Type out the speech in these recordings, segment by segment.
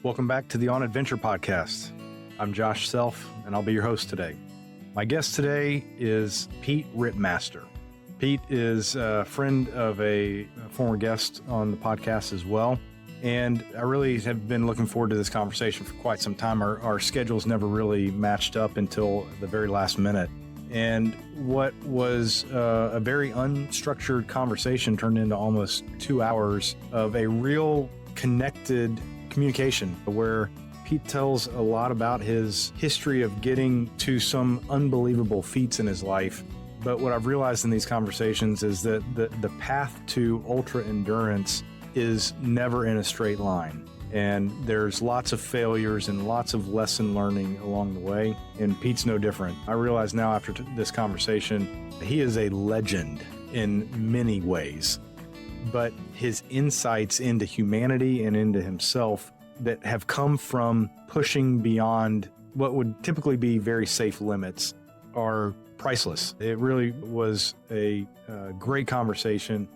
Welcome back to the On Adventure podcast. I'm Josh Self, and I'll be your host today. My guest today is Pete Ripmaster. Pete is a friend of a former guest on the podcast as well, and I really have been looking forward to this conversation for quite some time. Our schedules never really matched up until the very last minute, and what was a very unstructured conversation turned into almost 2 hours of a real connected communication where Pete tells a lot about his history of getting to some unbelievable feats in his life. But what I've realized in these conversations is that the path to ultra endurance is never in a straight line. And there's lots of failures and lots of lesson learning along the way. And Pete's no different. I realize now after this conversation, he is a legend in many ways. But his insights into humanity and into himself that have come from pushing beyond what would typically be very safe limits are priceless. It really was a great conversation.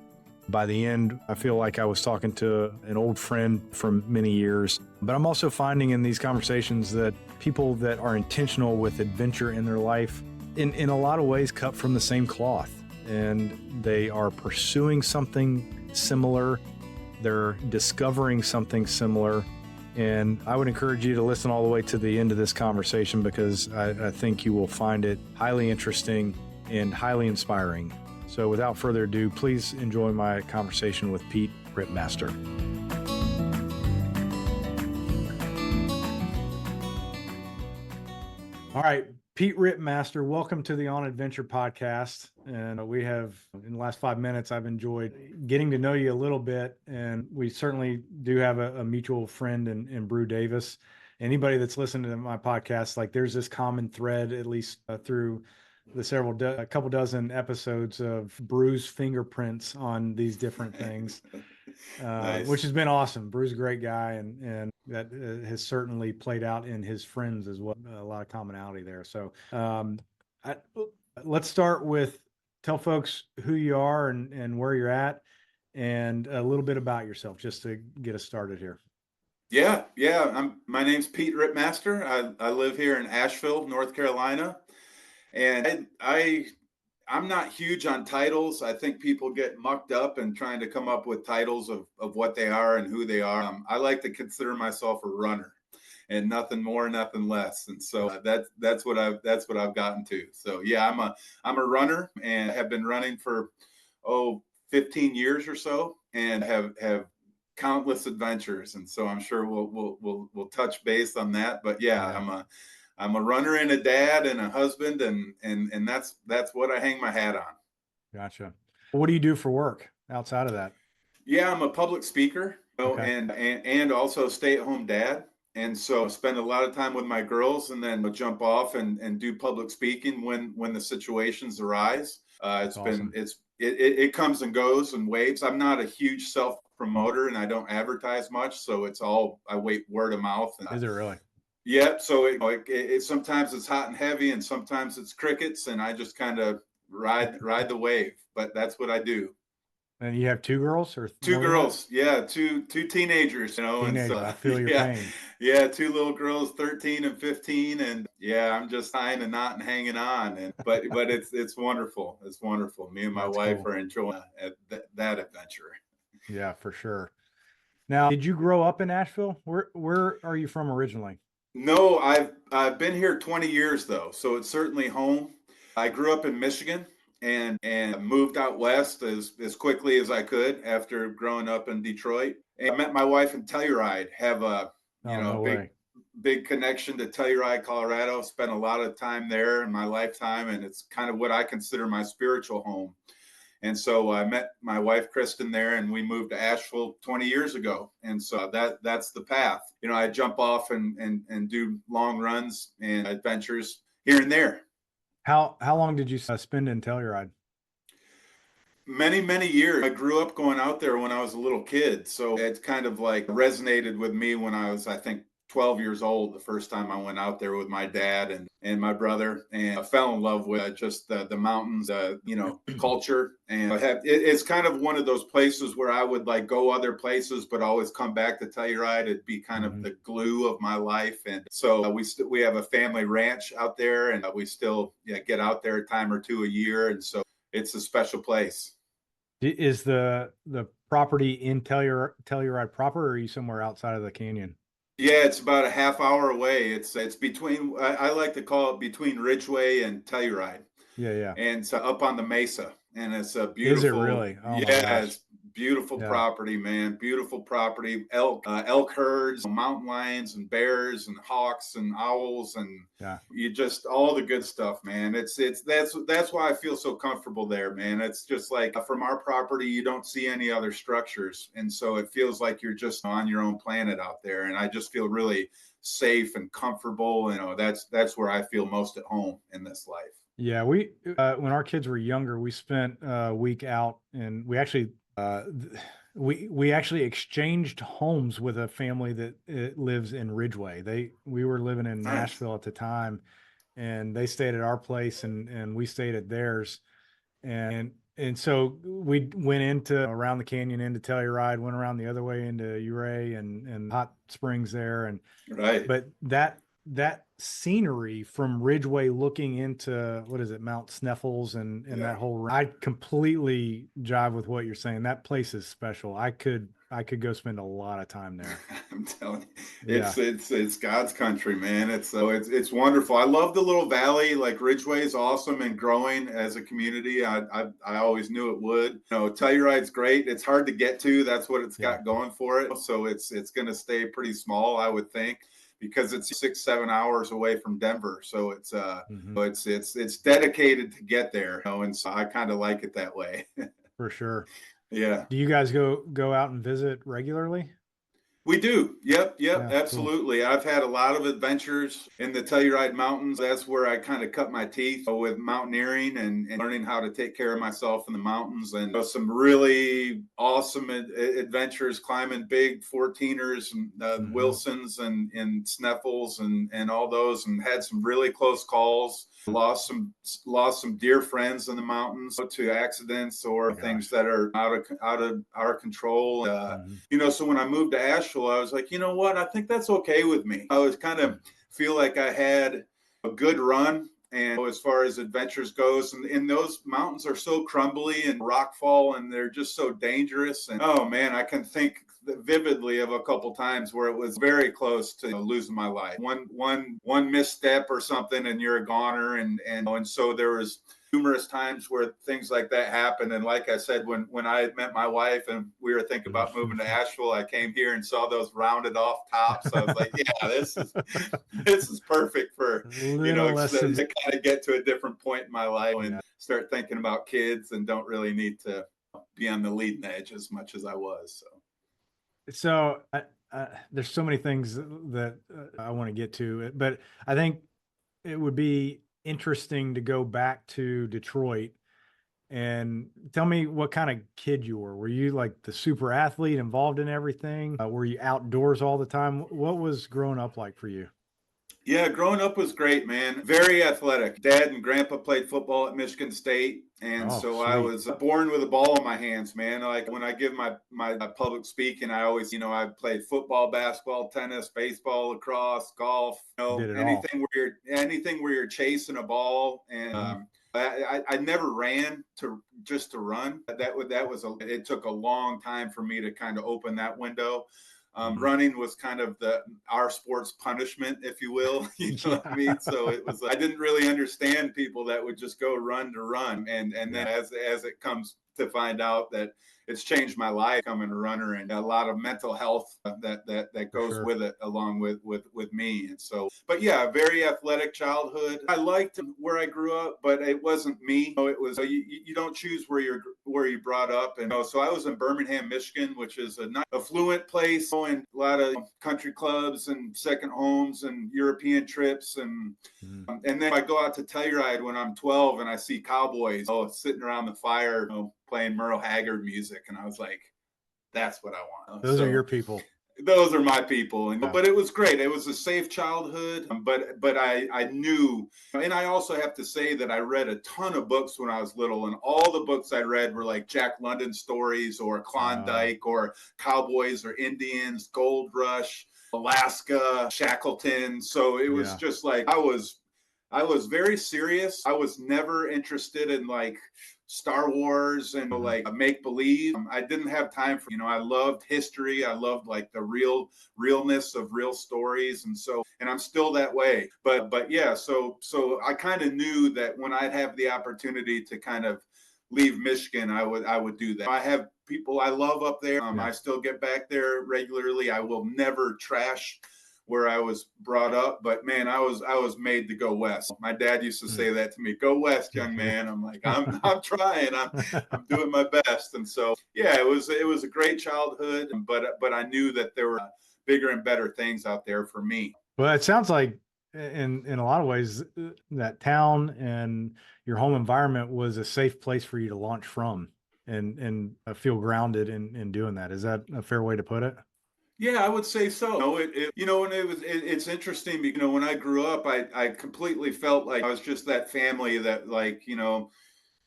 By the end, I feel like I was talking to an old friend from many years, but I'm also finding in these conversations that people that are intentional with adventure in their life, in a lot of ways, cut from the same cloth, and they are pursuing something similar. They're discovering something similar. And I would encourage you to listen all the way to the end of this conversation because I think you will find it highly interesting and highly inspiring. So without further ado, please enjoy my conversation with Pete Ripmaster. All right, Pete Ripmaster, welcome to the On Adventure podcast. And we have, in the last 5 minutes, I've enjoyed getting to know you a little bit. And we certainly do have a mutual friend in Brew Davis. Anybody that's listened to my podcast, like there's this common thread, at least through the a couple dozen episodes of Brew's fingerprints on these different things, nice. Which has been awesome. Brew's a great guy, and that has certainly played out in his friends as well. A lot of commonality there. So let's start with tell folks who you are and where you're at, and a little bit about yourself, just to get us started here. Yeah. My name's Pete Ripmaster. I live here in Asheville, North Carolina. And I'm not huge on titles. I think people get mucked up and trying to come up with titles of what they are and who they are. I like to consider myself a runner, and nothing more, nothing less. And so that's what I've gotten to. So yeah, I'm a runner and have been running for 15 years or so, and have countless adventures. And so I'm sure we'll touch base on that. But yeah. I'm a runner and a dad and a husband, and that's what I hang my hat on. Gotcha. What do you do for work outside of that? Yeah, I'm a public speaker, okay. and also stay-at-home dad. And so I spend a lot of time with my girls, and then jump off and do public speaking when the situations arise. It comes and goes in waves. I'm not a huge self-promoter, and I don't advertise much, so it's all I wait word of mouth. Is it really? Yeah, so it sometimes it's hot and heavy, and sometimes it's crickets, and I just kind of ride the wave. But that's what I do. And you have two girls or two girls? Yeah, two teenagers. And so, I feel your pain. Yeah, two little girls, 13 and 15, and yeah, I'm just tying a knot and hanging on. And but it's wonderful. It's wonderful. Me and my wife are enjoying that adventure. Yeah, for sure. Now, did you grow up in Asheville? Where are you from originally? No, I've been here 20 years though, so it's certainly home. I grew up in Michigan and moved out west as quickly as I could after growing up in Detroit. And I met my wife in Telluride. Have a big connection to Telluride, Colorado. Spent a lot of time there in my lifetime, and it's kind of what I consider my spiritual home. And so I met my wife, Kristen, there, and we moved to Asheville 20 years ago. And so that's the path. I jump off and do long runs and adventures here and there. How long did you spend in Telluride? Many, many years. I grew up going out there when I was a little kid. So it's kind of like resonated with me when I was, I think, 12 years old the first time I went out there with my dad and my brother, and I fell in love with just the mountains, culture. And it's kind of one of those places where I would like go other places, but always come back to Telluride. It'd be kind of the glue of my life. And so we have a family ranch out there, and we still get out there a time or two a year. And so it's a special place. Is the property in Telluride proper, or are you somewhere outside of the canyon? Yeah, it's about a half hour away. It's between, I like to call it between Ridgeway and Telluride. Yeah, yeah. And it's up on the mesa, and it's a Is it beautiful. really? Oh my Yeah, gosh. it's beautiful Yeah. property, man. Beautiful property. Elk herds, mountain lions, and bears, and hawks, and owls, and you just all the good stuff, man. That's why I feel so comfortable there, man. It's just like from our property, you don't see any other structures, and so it feels like you're just on your own planet out there. And I just feel really safe and comfortable. That's where I feel most at home in this life. Yeah, we when our kids were younger, we spent a week out, and we actually exchanged homes with a family that lives in Ridgeway. We were living in Nashville at the time, and they stayed at our place, and we stayed at theirs. And so we went into around the canyon into Telluride, went around the other way into Ouray and Hot Springs there. And but that scenery from Ridgeway looking into, what is it, Mount Sneffels and that whole, I completely jive with what you're saying. That place is special. I could go spend a lot of time there. I'm telling you, it's God's country, man. It's wonderful. I love the little valley. Like Ridgeway is awesome and growing as a community. I always knew it would. Telluride's great. It's hard to get to. That's what it's got going for it. So it's going to stay pretty small, I would think, because it's 6-7 hours away from Denver. So it's dedicated to get there, and so I kind of like it that way. For sure. Yeah. Do you guys go out and visit regularly? We do. Yep. Yeah, Absolutely. Cool. I've had a lot of adventures in the Telluride Mountains. That's where I kind of cut my teeth with mountaineering and learning how to take care of myself in the mountains. And some really awesome adventures, climbing big 14ers and Wilsons and Sneffels and all those, and had some really close calls. Lost some dear friends in the mountains to accidents or things that are out of our control. So when I moved to Asheville, I was like, you know what? I think that's okay with me. I was kind of feel like I had a good run. And as far as adventures goes, and those mountains are so crumbly and rockfall, and they're just so dangerous. And oh man, I can think vividly of a couple times where it was very close to losing my life. One misstep or something, and you're a goner. And so there was numerous times where things like that happened. And like I said, when I had met my wife and we were thinking about moving to Asheville, I came here and saw those rounded off tops. I was like, yeah, this is perfect for, to kind of get to a different point in my life and start thinking about kids and don't really need to be on the leading edge as much as I was. So there's so many things that I want to get to, but I think it would be interesting to go back to Detroit and tell me what kind of kid you were. Were you like the super athlete involved in everything? Were you outdoors all the time? What was growing up like for you? Yeah, growing up was great, man. Very athletic. Dad and grandpa played football at Michigan State. And so sweet. I was born with a ball in my hands, man. Like when I give my public speaking, I always, I played football, basketball, tennis, baseball, lacrosse, golf, anything where you're chasing a ball. And I never ran just to run. It took a long time for me to kind of open that window. Running was kind of our sport's punishment, if you will. You know what I mean? So it was, I didn't really understand people that would just go run to run. And then as it comes to find out that it's changed my life, becoming a runner, and a lot of mental health that goes with it, along with me. And so, but yeah, a very athletic childhood. I liked where I grew up, but it wasn't me. It was you don't choose where you're brought up. And so I was in Birmingham, Michigan, which is a nice, affluent place, and a lot of country clubs and second homes and European trips. And then I go out to Telluride when I'm 12 and I see cowboys sitting around the fire, playing Merle Haggard music. And I was like, that's what I want. Those are your people. those are my people. But it was great. It was a safe childhood. But I knew, and I also have to say that I read a ton of books when I was little, and all the books I read were like Jack London stories or Klondike or cowboys or Indians, Gold Rush, Alaska, Shackleton. So it was just like I was very serious. I was never interested in like Star Wars and like make believe. I didn't have time for, I loved history. I loved like the realness of real stories. And I'm still that way. But yeah, so I kind of knew that when I'd have the opportunity to kind of leave Michigan, I would do that. I have people I love up there. I still get back there regularly. I will never trash where I was brought up, but man, I was made to go west. My dad used to say that to me, "Go west, young man." I'm like, I'm trying, I'm doing my best. And so, yeah, it was a great childhood, but I knew that there were bigger and better things out there for me. Well, it sounds like in a lot of ways that town and your home environment was a safe place for you to launch from and feel grounded in doing that. Is that a fair way to put it? Yeah, I would say so. And it's interesting because, when I grew up, I completely felt like I was just that family that like,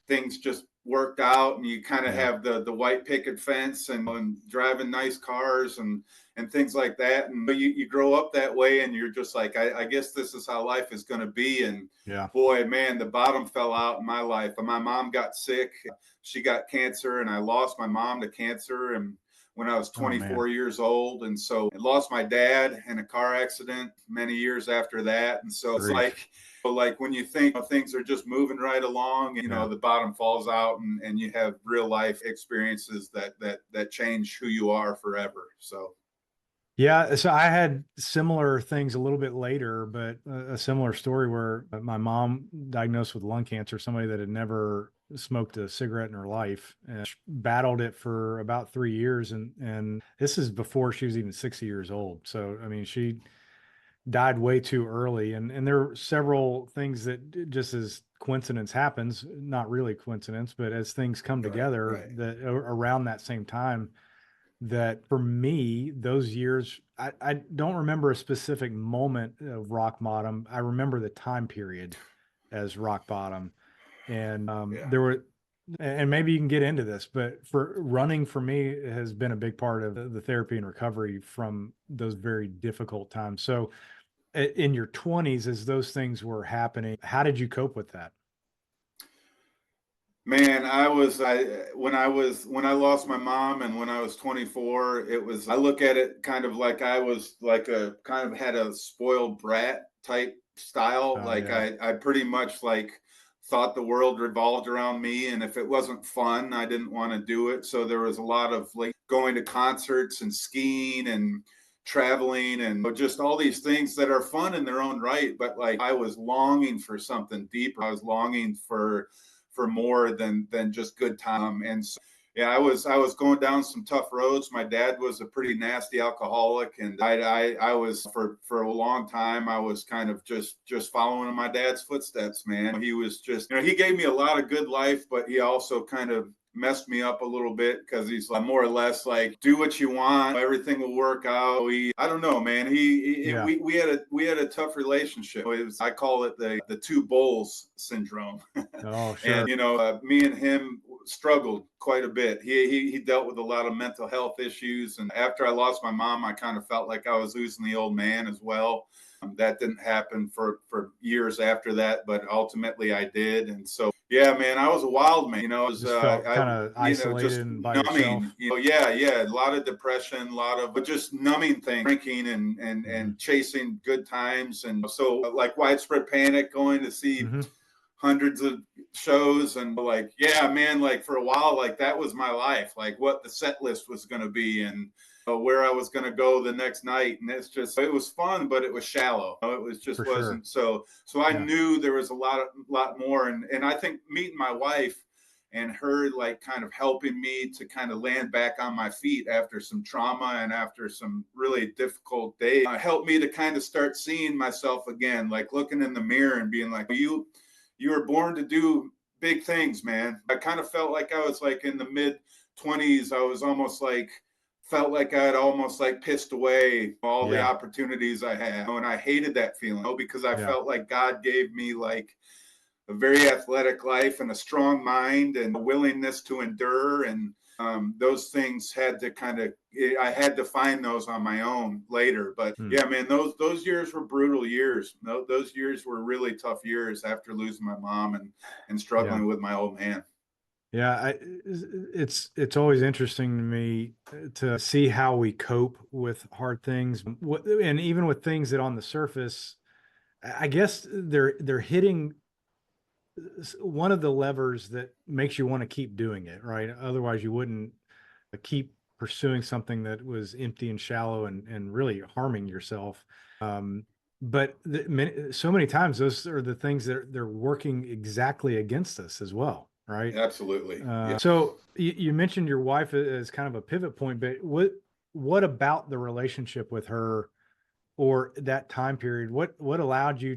things just worked out, and you kind of have the white picket fence and driving nice cars and things like that. And you grow up that way, and you're just like, I guess this is how life is going to be. And boy, man, the bottom fell out in my life. My mom got sick. She got cancer, and I lost my mom to cancer. And when I was 24 years old. And so I lost my dad in a car accident many years after that. And so it's like when you think things are just moving right along, the bottom falls out, and you have real life experiences that change who you are forever. So. Yeah, so I had similar things a little bit later, but a similar story where my mom diagnosed with lung cancer, somebody that had never smoked a cigarette in her life, and battled it for about 3 years. And this is before she was even 60 years old. So, I mean, she died way too early. And there were several things that just as coincidence happens, not really coincidence, but as things come together that around that same time, that for me, those years, I don't remember a specific moment of rock bottom. I remember the time period as rock bottom. And there were, and maybe you can get into this, but for running for me has been a big part of the therapy and recovery from those very difficult times. So in your 20s, as those things were happening, how did you cope with that? Man, when I lost my mom and when I was 24, I look at it kind of like I was like a kind of had a spoiled brat type style. I pretty much like thought the world revolved around me, and if it wasn't fun, I didn't want to do it. So there was a lot of like going to concerts and skiing and traveling and just all these things that are fun in their own right. But like I was longing for something deeper. I was longing for more than just good time. And so, yeah, I was going down some tough roads. My dad was a pretty nasty alcoholic, and I was for a long time I was kind of just following in my dad's footsteps, man. He was just, he gave me a lot of good life, but he also kind of messed me up a little bit because he's like more or less like, do what you want, everything will work out. I don't know, man. We had a tough relationship. I call it the two bowls syndrome. Oh, sure. And me and him struggled quite a bit. He dealt with a lot of mental health issues, and after I lost my mom, I kind of felt like I was losing the old man as well. That didn't happen for years after that, but ultimately I did. And so, yeah, man, I was a wild man. I was kind of isolated just and by numbing. yourself. A lot of depression, a lot of just numbing things, drinking and chasing good times, and so like widespread panic, going to see hundreds of shows, and like, yeah, man, like for a while, like that was my life, like what the set list was going to be, and where I was going to go the next night. And it was fun, but it was shallow. It was just wasn't. So I knew there was a lot more. And I think meeting my wife and her like kind of helping me to kind of land back on my feet after some trauma and after some really difficult days helped me to kind of start seeing myself again, like looking in the mirror and being like, you were born to do big things, man. I kind of felt like I was like in the mid 20s. I was almost like felt like I had almost like pissed away all the Yeah. opportunities I had. And I hated that feeling because I Yeah. felt like God gave me like a very athletic life and a strong mind and a willingness to endure. And those things had to I had to find those on my own later. But Hmm. yeah, man, those years were brutal years. Those years were really tough years after losing my mom and Yeah. struggling with my old man. Yeah, it's always interesting to me to see how we cope with hard things, and even with things that on the surface, I guess they're hitting one of the levers that makes you want to keep doing it, right? Otherwise, you wouldn't keep pursuing something that was empty and shallow and really harming yourself. Um, but so many times, those are the things that they're working exactly against us as well, right? Absolutely. Yeah. So you mentioned your wife as kind of a pivot point, but what about the relationship with her or that time period? What allowed you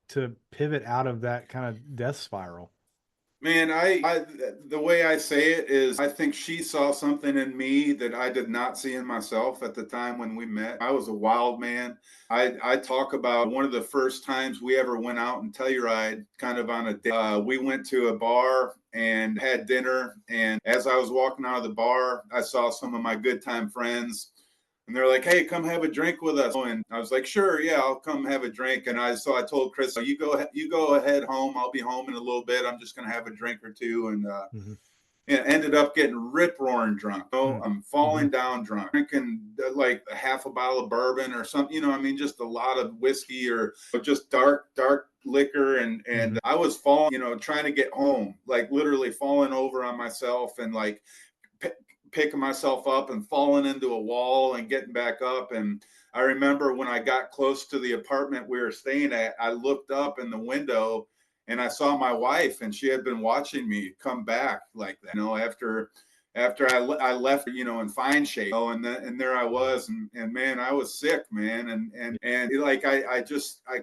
to pivot out of that kind of death spiral? Man, the way I say it is, I think she saw something in me that I did not see in myself at the time when we met. I was a wild man. I talk about one of the first times we ever went out and Telluride, kind of on a day. We went to a bar and had dinner. And as I was walking out of the bar, I saw some of my good time friends and they're like, "Hey, come have a drink with us." And I was like, "Sure, yeah, I'll come have a drink." And I told Chris, you go ahead home. I'll be home in a little bit. I'm just gonna have a drink or two." And Hmm. it ended up getting rip roaring drunk. Oh, Mm. I'm Hmm. falling down drunk, drinking like a half a bottle of bourbon or something. I mean, just a lot of whiskey or just dark liquor. And Hmm. I was falling, trying to get home, like literally falling over on myself and like picking myself up and falling into a wall and getting back up. And I remember when I got close to the apartment we were staying at, I looked up in the window and I saw my wife, and she had been watching me come back like that, after I left, in fine shape, and there I Wow. was, and man, I was sick, man, and like I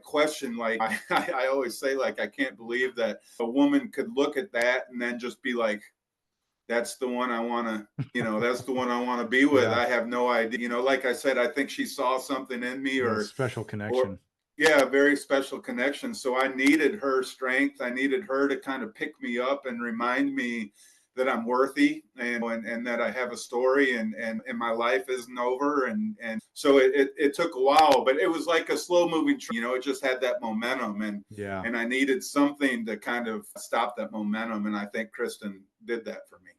questioned, like I always say, like I can't believe that a woman could look at that and then just be like, that's the one I want to, that's the one I want to be with. Yeah. I have no idea. Like I said, I think she saw something in me Yeah. or, Special or connection. yeah, a very special connection. So I needed her strength. I needed her to kind of pick me up and remind me that I'm worthy and that I have a story and my life isn't over. And so it took a while, but it was like a slow moving train, it just had that momentum Yeah. and I needed something to kind of stop that momentum. And I think Kristen did that for me.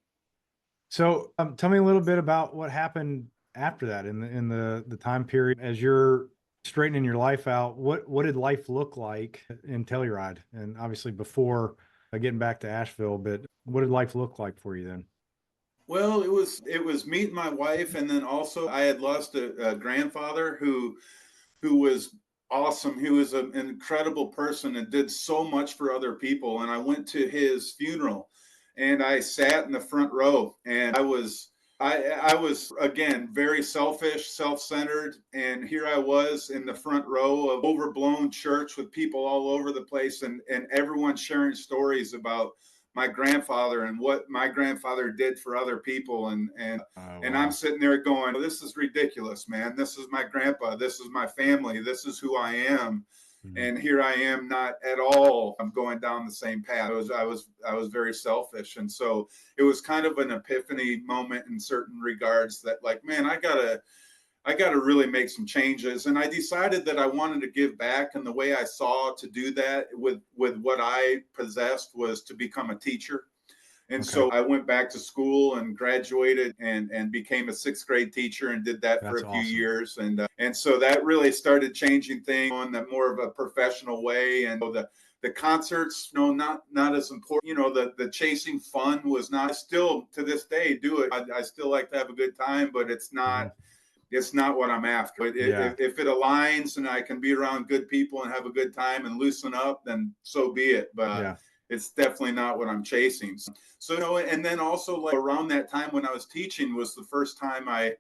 So, tell me a little bit about what happened after that in the time period as you're straightening your life out. What did life look like in Telluride? And obviously before getting back to Asheville, but what did life look like for you then? Well, it was meeting my wife, and then also I had lost a grandfather who was awesome. He was an incredible person and did so much for other people. And I went to his funeral and I sat in the front row and I was again very selfish, self-centered, and here I was in the front row of overblown church with people all over the place and everyone sharing stories about my grandfather and what my grandfather did for other people Oh, and I'm wow. sitting there going, this is ridiculous, man. This is my grandpa. This is my family. This is who I am. Mhm. And here I am, not at all. I'm going down the same path. I was very selfish. And so it was kind of an epiphany moment in certain regards that like, man, I gotta really make some changes. And I decided that I wanted to give back. And the way I saw to do that with what I possessed was to become a teacher. And Okay. so I went back to school and graduated and became a sixth grade teacher and did that for That's a few awesome. years. And so that really started changing things on the more of a professional way. And the concerts, not as important. The chasing fun was not. I still to this day do it. I still like to have a good time, but Mhm. it's not what I'm after. Yeah. If it aligns and I can be around good people and have a good time and loosen up, then so be it. But Yeah. it's definitely not what I'm chasing. So, and then also like around that time when I was teaching was the first time I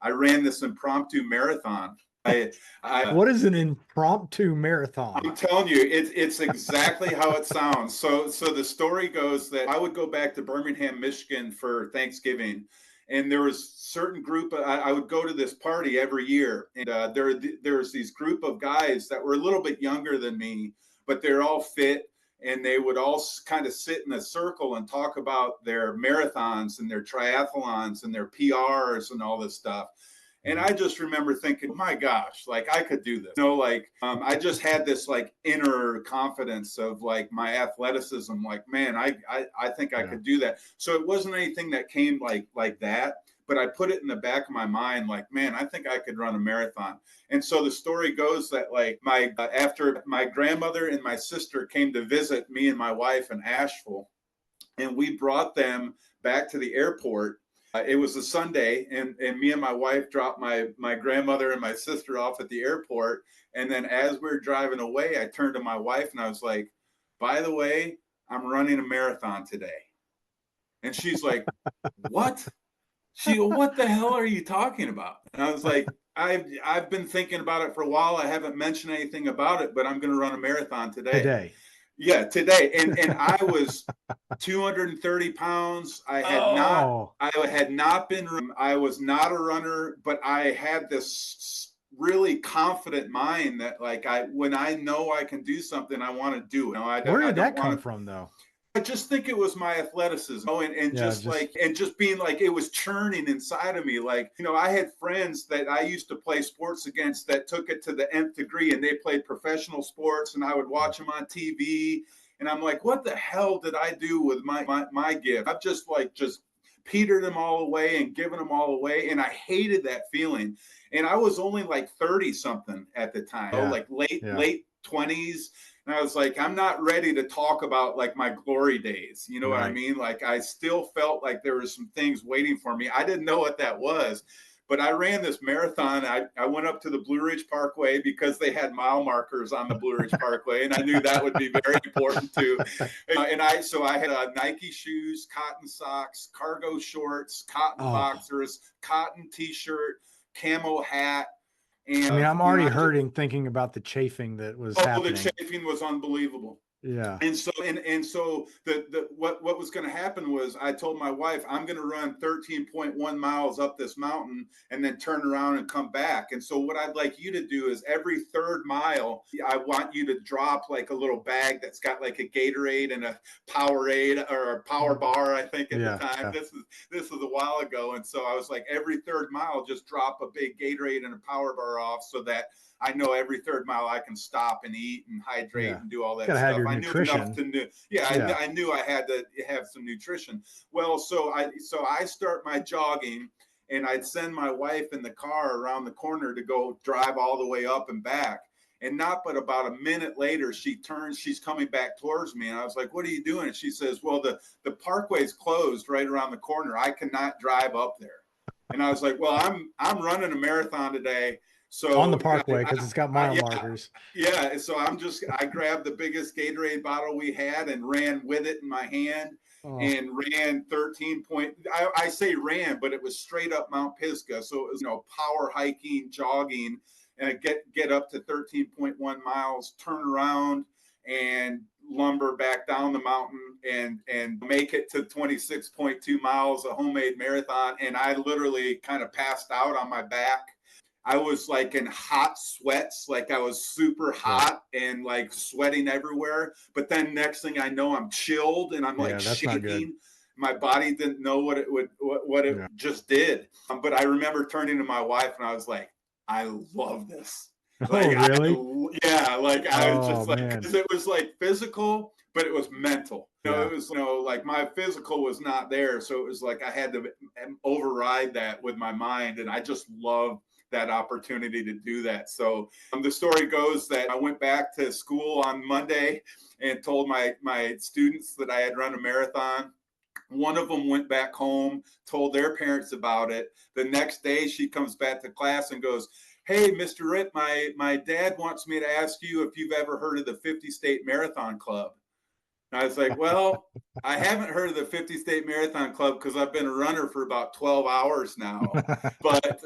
ran this impromptu marathon. I, I What is an impromptu marathon? I'm telling you, it's exactly how it sounds. So the story goes that I would go back to Birmingham, Michigan for Thanksgiving, And there was certain group. I would go to this party every year, and there was these group of guys that were a little bit younger than me, but they're all fit, and they would all kind of sit in a circle and talk about their marathons and their triathlons and their PRs and all this stuff. And I just remember thinking, my gosh, like I could do this. I just had this like inner confidence of like my athleticism. Like, man, I think I could do that. So it wasn't anything that came like that, but I put it in the back of my mind, like, man, I think I could run a marathon. And so the story goes that like after my grandmother and my sister came to visit me and my wife in Asheville, and we brought them back to the airport. It was a Sunday, and me and my wife dropped my grandmother and my sister off at the airport. And then as we were driving away, I turned to my wife and I was like, by the way, I'm running a marathon today. And she's like, what? She goes, what the hell are you talking about? And I was like, I've been thinking about it for a while. I haven't mentioned anything about it, but I'm going to run a marathon today. Yeah, today. And I was 230 pounds. I was not a runner, but I had this really confident mind that like when I know I can do something, I want to do it. Where did that come from though? I just think it was my athleticism, and just being like, it was churning inside of me. Like, I had friends that I used to play sports against that took it to the nth degree, and they played professional sports, and I would watch them on TV. And I'm like, what the hell did I do with my gift? I've just petered them all away and given them all away. And I hated that feeling. And I was only like 30 something at the time, like late 20s. And I was like, I'm not ready to talk about like my glory days. You know what I mean? Like I still felt like there was some things waiting for me. I didn't know what that was, but I ran this marathon. I went up to the Blue Ridge Parkway because they had mile markers on the Blue Ridge Parkway. And I knew that would be very important too. So I had Nike shoes, cotton socks, cargo shorts, cotton boxers, cotton t-shirt, camo hat. And, I'm already hurting thinking about the chafing that was happening. The chafing was unbelievable. Yeah. And so what was going to happen was I told my wife, I'm going to run 13.1 miles up this mountain and then turn around and come back. And so what I'd like you to do is every third mile, I want you to drop like a little bag that's got like a Gatorade and a Powerade or a Power Bar, I think at the time. Yeah. This is a while ago. And so I was like, every third mile, just drop a big Gatorade and a Power Bar off so that I know every third mile I can stop and eat and hydrate and do all that stuff. I knew enough to know. I knew I had to have some nutrition. Well, so I start my jogging, and I'd send my wife in the car around the corner to go drive all the way up and back. And not but about a minute later, she turns, she's coming back towards me. And I was like, what are you doing? And she says, well, the parkway's closed right around the corner. I cannot drive up there. And I was like, well, I'm running a marathon today. So on the parkway, because it's got mile markers. Yeah. So I grabbed the biggest Gatorade bottle we had and ran with it in my hand and ran 13 point. I say ran, but it was straight up Mount Pisgah. So it was, power hiking, jogging, and get up to 13.1 miles, turn around and lumber back down the mountain and make it to 26.2 miles, a homemade marathon. And I literally kind of passed out on my back. I was like in hot sweats, like I was super hot and like sweating everywhere. But then next thing I know, I'm chilled and I'm like shaking. My body didn't know what it just did. But I remember turning to my wife and I was like, I love this. Like, really? I was just like, because it was like physical, but it was mental. It was, like my physical was not there. So it was like I had to override that with my mind. And I just loved that opportunity to do that. So the story goes that I went back to school on Monday and told my students that I had run a marathon. One of them went back home, told their parents about it. The next day she comes back to class and goes, hey, Mr. Rip, my dad wants me to ask you if you've ever heard of the 50 State Marathon Club. And I was like, well, I haven't heard of the 50 State Marathon Club because I've been a runner for about 12 hours now. But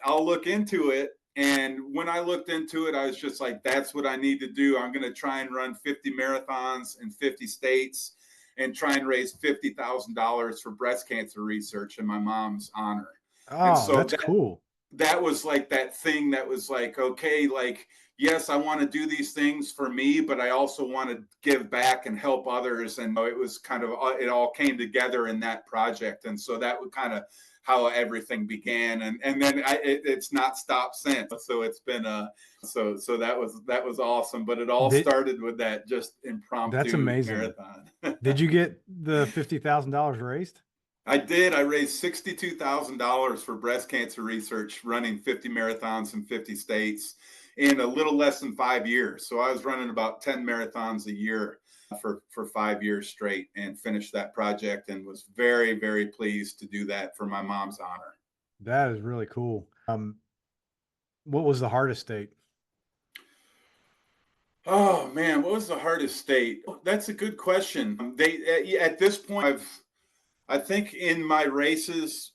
I'll look into it. And when I looked into it, I was just like, that's what I need to do. I'm going to try and run 50 marathons in 50 states. and try and raise $50,000 for breast cancer research in my mom's honor. And Oh, so that's cool. that was like that thing that was like, okay, like, yes, I want to do these things for me, but I also want to give back and help others. And it was kind of, it all came together in that project. And so that was kind of how everything began. And then it's not stopped since. So it's been so that was awesome. But it all started with that just impromptu that's amazing. marathon. Did you get the $50,000 raised? I did. I raised $62,000 for breast cancer research, running 50 marathons in 50 states in a little less than 5 years. So I was running about 10 marathons a year for 5 years straight, and finished that project, and was very, very pleased to do that for my mom's honor. That is really cool. What was the hardest state? Oh man, what was the hardest state? That's a good question. At this point, I think in my races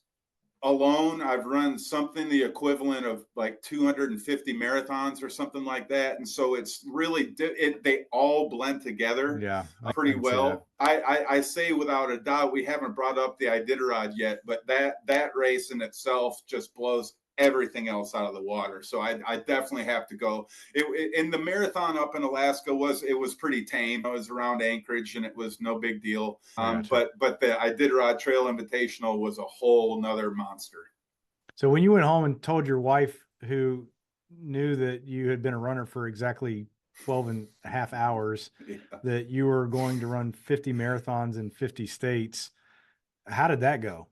alone, I've run something the equivalent of like 250 marathons or something like that. And so it's really, they all blend together pretty well. I say without a doubt, we haven't brought up the Iditarod yet, but that race in itself just blows everything else out of the water. So I definitely have to go. In the marathon up in Alaska it was pretty tame. I was around Anchorage and it was no big deal. But the Iditarod Trail Invitational was a whole nother monster. So when you went home and told your wife, who knew that you had been a runner for exactly 12 and a half hours, that you were going to run 50 marathons in 50 states, how did that go?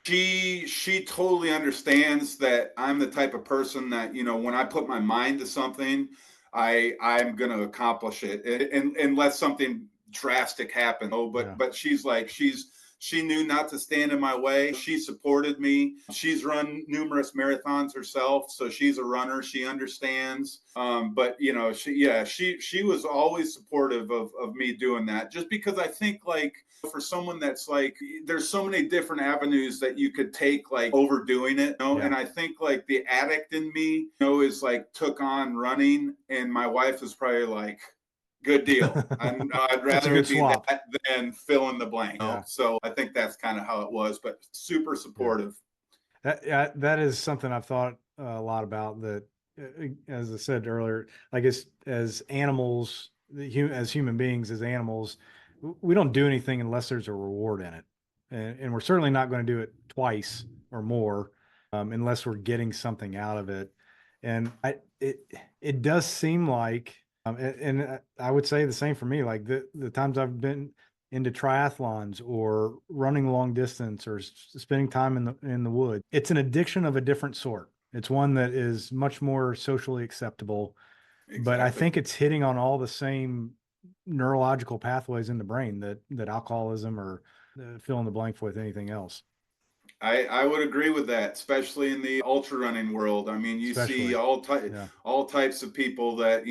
She totally understands that I'm the type of person that, when I put my mind to something, I'm going to accomplish it, unless something drastic happens. But she's like, she knew not to stand in my way. She supported me. She's run numerous marathons herself, so she's a runner. She understands. But she was always supportive of me doing that, just because I think, like, for someone that's like, there's so many different avenues that you could take, like overdoing it, and I think like the addict in me, is like took on running, and my wife is probably like, good deal. I'd rather it be that than fill in the blank. So I think that's kind of how it was, but super supportive. That is something I've thought a lot about, that, as I said earlier, I guess as animals, as human beings, as animals, we don't do anything unless there's a reward in it. And we're certainly not going to do it twice or more unless we're getting something out of it. And it does seem like, and I would say the same for me, like the times I've been into triathlons or running long distance or spending time in the woods, it's an addiction of a different sort. It's one that is much more socially acceptable, but I think it's hitting on all the same neurological pathways in the brain that alcoholism or fill in the blank with anything else. I would agree with that, especially in the ultra running world. I mean, you see all types of people that,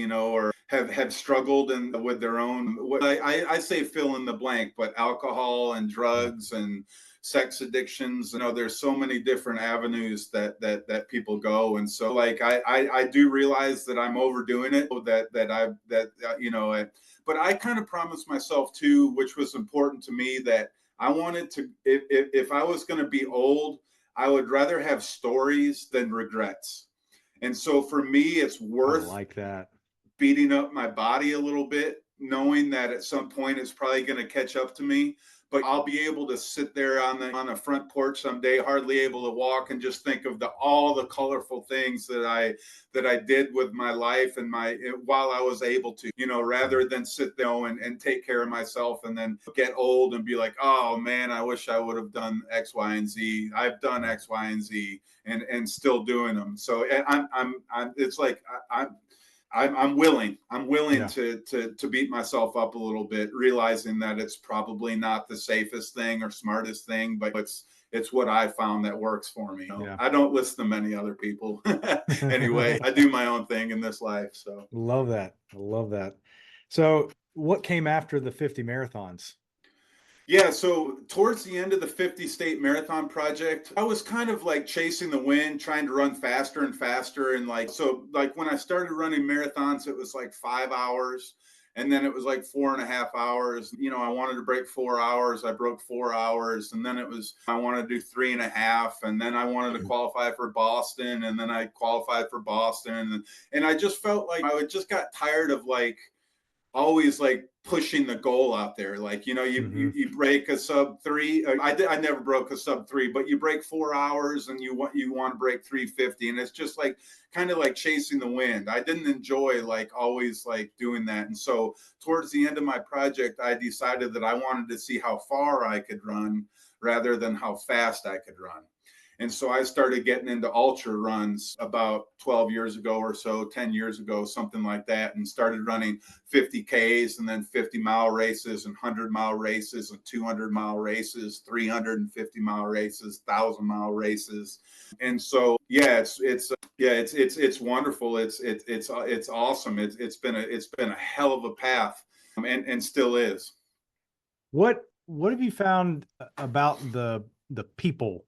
have struggled with their own, I say fill in the blank, but alcohol and drugs and sex addictions. There's so many different avenues that people go. And so, like, I do realize that I'm overdoing it, but I kind of promised myself too, which was important to me, that I wanted to, if I was going to be old, I would rather have stories than regrets. And so for me, it's worth beating up my body a little bit, knowing that at some point it's probably going to catch up to me. But I'll be able to sit there on the front porch someday, hardly able to walk, and just think of all the colorful things that I did with my life and while I was able to, rather than sit there and take care of myself and then get old and be like, oh man, I wish I would have done X, Y, and Z. I've done X, Y, and Z and still doing them. So it's like I'm willing to beat myself up a little bit, realizing that it's probably not the safest thing or smartest thing, but it's what I found that works for me. I don't listen to many other people. Anyway, I do my own thing in this life. So I love that. So what came after the 50 marathons? Yeah, so towards the end of the 50 state marathon project, I was kind of like chasing the wind, trying to run faster and faster. And like when I started running marathons, it was like 5 hours. And then it was like 4.5 hours. I wanted to break 4 hours. I broke 4 hours. And then I wanted to do 3.5. And then I wanted to qualify for Boston. And then I qualified for Boston. And I just felt like I just got tired of like always like pushing the goal out there. Like, you break a sub 3. I never broke a sub 3, but you break 4 hours and you want to break 3:50. And it's just like kind of like chasing the wind. I didn't enjoy like always like doing that. And so towards the end of my project, I decided that I wanted to see how far I could run rather than how fast I could run. And so I started getting into ultra runs about 12 years ago or so, 10 years ago, something like that, and started running 50Ks and then 50-mile races and 100-mile races and 200-mile races, 350-mile races, 1,000-mile races. And so, it's wonderful. It's awesome. It's been a hell of a path, and still is. What have you found about the people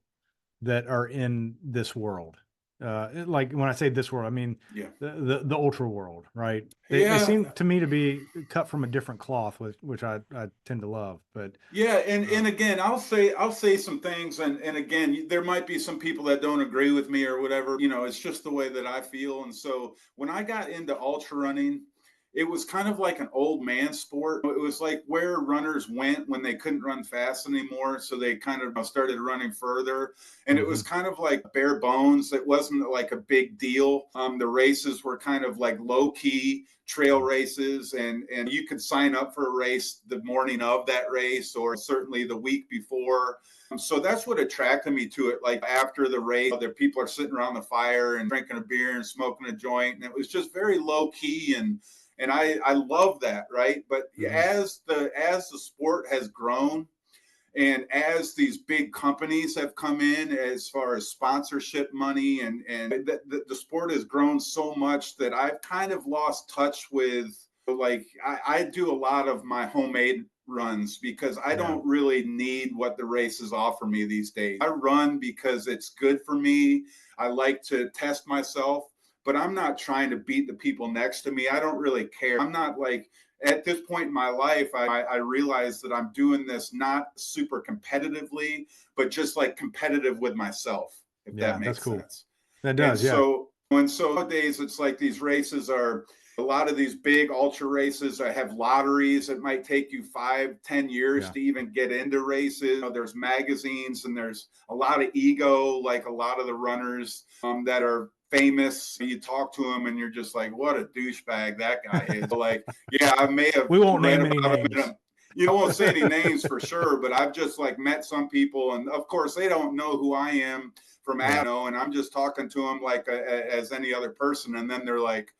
that are in this world? Like when I say this world, I mean the ultra world, right? They seem to me to be cut from a different cloth, which I tend to love. But and again, I'll say some things, and again, there might be some people that don't agree with me or whatever. It's just the way that I feel. And so when I got into ultra running, it was kind of like an old man sport. It was like where runners went when they couldn't run fast anymore. So they kind of started running further. And it was kind of like bare bones. It wasn't like a big deal. The races were kind of like low key trail races. And you could sign up for a race the morning of that race or certainly the week before. So that's what attracted me to it. Like after the race, the people are sitting around the fire and drinking a beer and smoking a joint. And it was just very low key. And I love that, right? But as the sport has grown, and as these big companies have come in as far as sponsorship money, and the sport has grown so much that I've kind of lost touch with, like, I do a lot of my homemade runs because I don't really need what the races offer me these days. I run because it's good for me. I like to test myself. But I'm not trying to beat the people next to me. I don't really care. I'm not like, at this point in my life, I realize that I'm doing this not super competitively, but just like competitive with myself, if that makes sense. That does, And so nowadays, it's like these races are, a lot of these big ultra races have lotteries. It might take you 5-10 years to even get into races. There's magazines and there's a lot of ego, like a lot of the runners that are famous. You talk to him and you're just like, what a douchebag that guy is. Like, I may have. We won't name any names. You won't say any names for sure, but I've just like met some people, and of course they don't know who I am from Adamo, and I'm just talking to them like as any other person, and then they're like,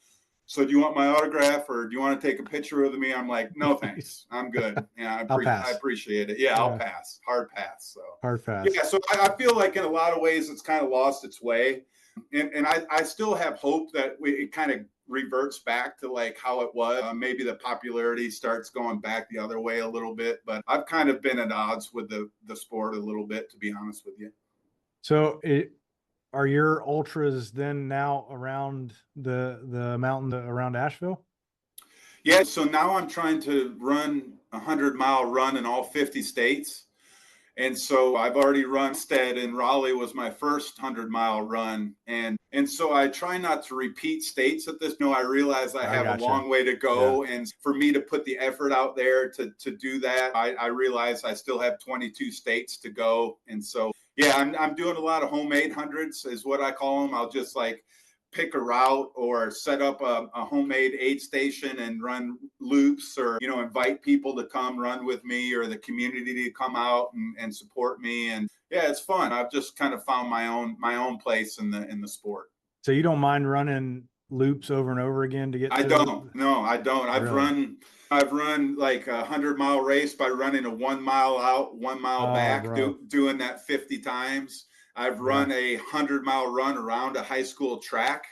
so do you want my autograph or do you want to take a picture with me? I'm like, no, thanks. I'm good. Yeah, I appreciate it. I'll pass. Hard pass. So hard pass. Yeah, so I feel like in a lot of ways it's kind of lost its way. And I still have hope that it kind of reverts back to like how it was. Maybe the popularity starts going back the other way a little bit, but I've kind of been at odds with the sport a little bit, to be honest with you. So are your ultras then now around the mountain around Asheville? Yeah, so now I'm trying to run a 100-mile run in all 50 states. And so I've already run Stead, and Raleigh was my first 100-mile run. And so I try not to repeat states at this. I realize I have a long way to go. Yeah. And for me to put the effort out there to do that, I realize I still have 22 states to go. And so, I'm doing a lot of homemade hundreds is what I call them. I'll just like pick a route or set up a homemade aid station and run loops, or invite people to come run with me, or the community to come out and support me. And it's fun. I've just kind of found my own place in the sport. So you don't mind running loops over and over again to get I don't. I've run like a 100-mile race by running a 1 mile out, 1 mile back, doing that 50 times. I've run a 100-mile run around a high school track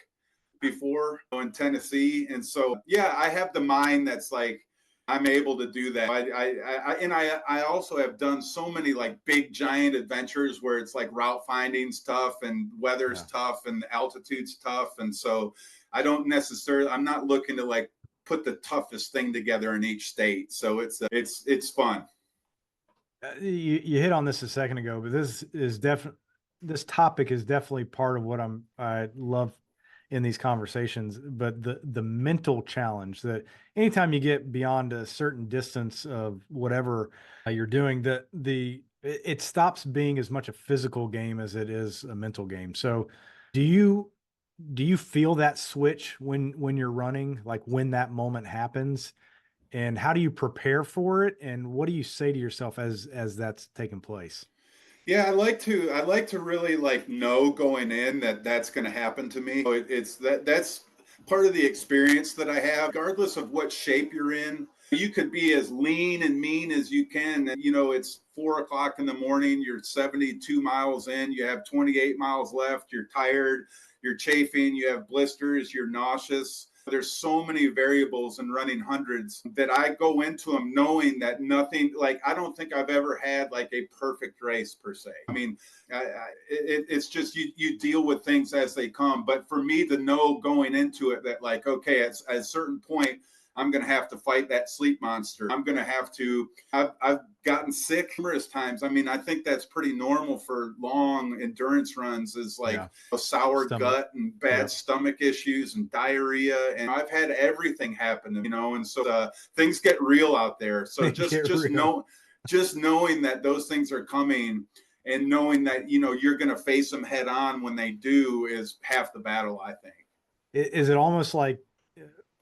before in Tennessee. And so, I have the mind that's like, I'm able to do that. I also have done so many like big giant adventures where it's like route finding's tough and weather's tough and altitude's tough. And so I'm not looking to like put the toughest thing together in each state. So it's fun. You hit on this a second ago, but this topic is definitely part of what I love in these conversations. But the mental challenge that anytime you get beyond a certain distance of whatever you're doing, it stops being as much a physical game as it is a mental game. So, do you feel that switch when you're running, like when that moment happens? And how do you prepare for it? And what do you say to yourself as that's taking place? Yeah, I like to really like know going in that that's going to happen to me. So that's part of the experience that I have, regardless of what shape you're in. You could be as lean and mean as you can. And, it's 4 o'clock in the morning. You're 72 miles in. You have 28 miles left. You're tired. You're chafing. You have blisters. You're nauseous. There's so many variables in running hundreds that I go into them knowing that nothing, like, I don't think I've ever had like a perfect race per se. I mean, it's just you deal with things as they come. But for me to know going into it that, like, okay, at a certain point, I'm going to have to fight that sleep monster. I'm going to have to, I've gotten sick numerous times. I mean, I think that's pretty normal for long endurance runs, is like a sour gut and bad stomach issues and diarrhea. And I've had everything happen, and so things get real out there. So just knowing that those things are coming and knowing that, you're going to face them head on when they do is half the battle, I think. Is it almost like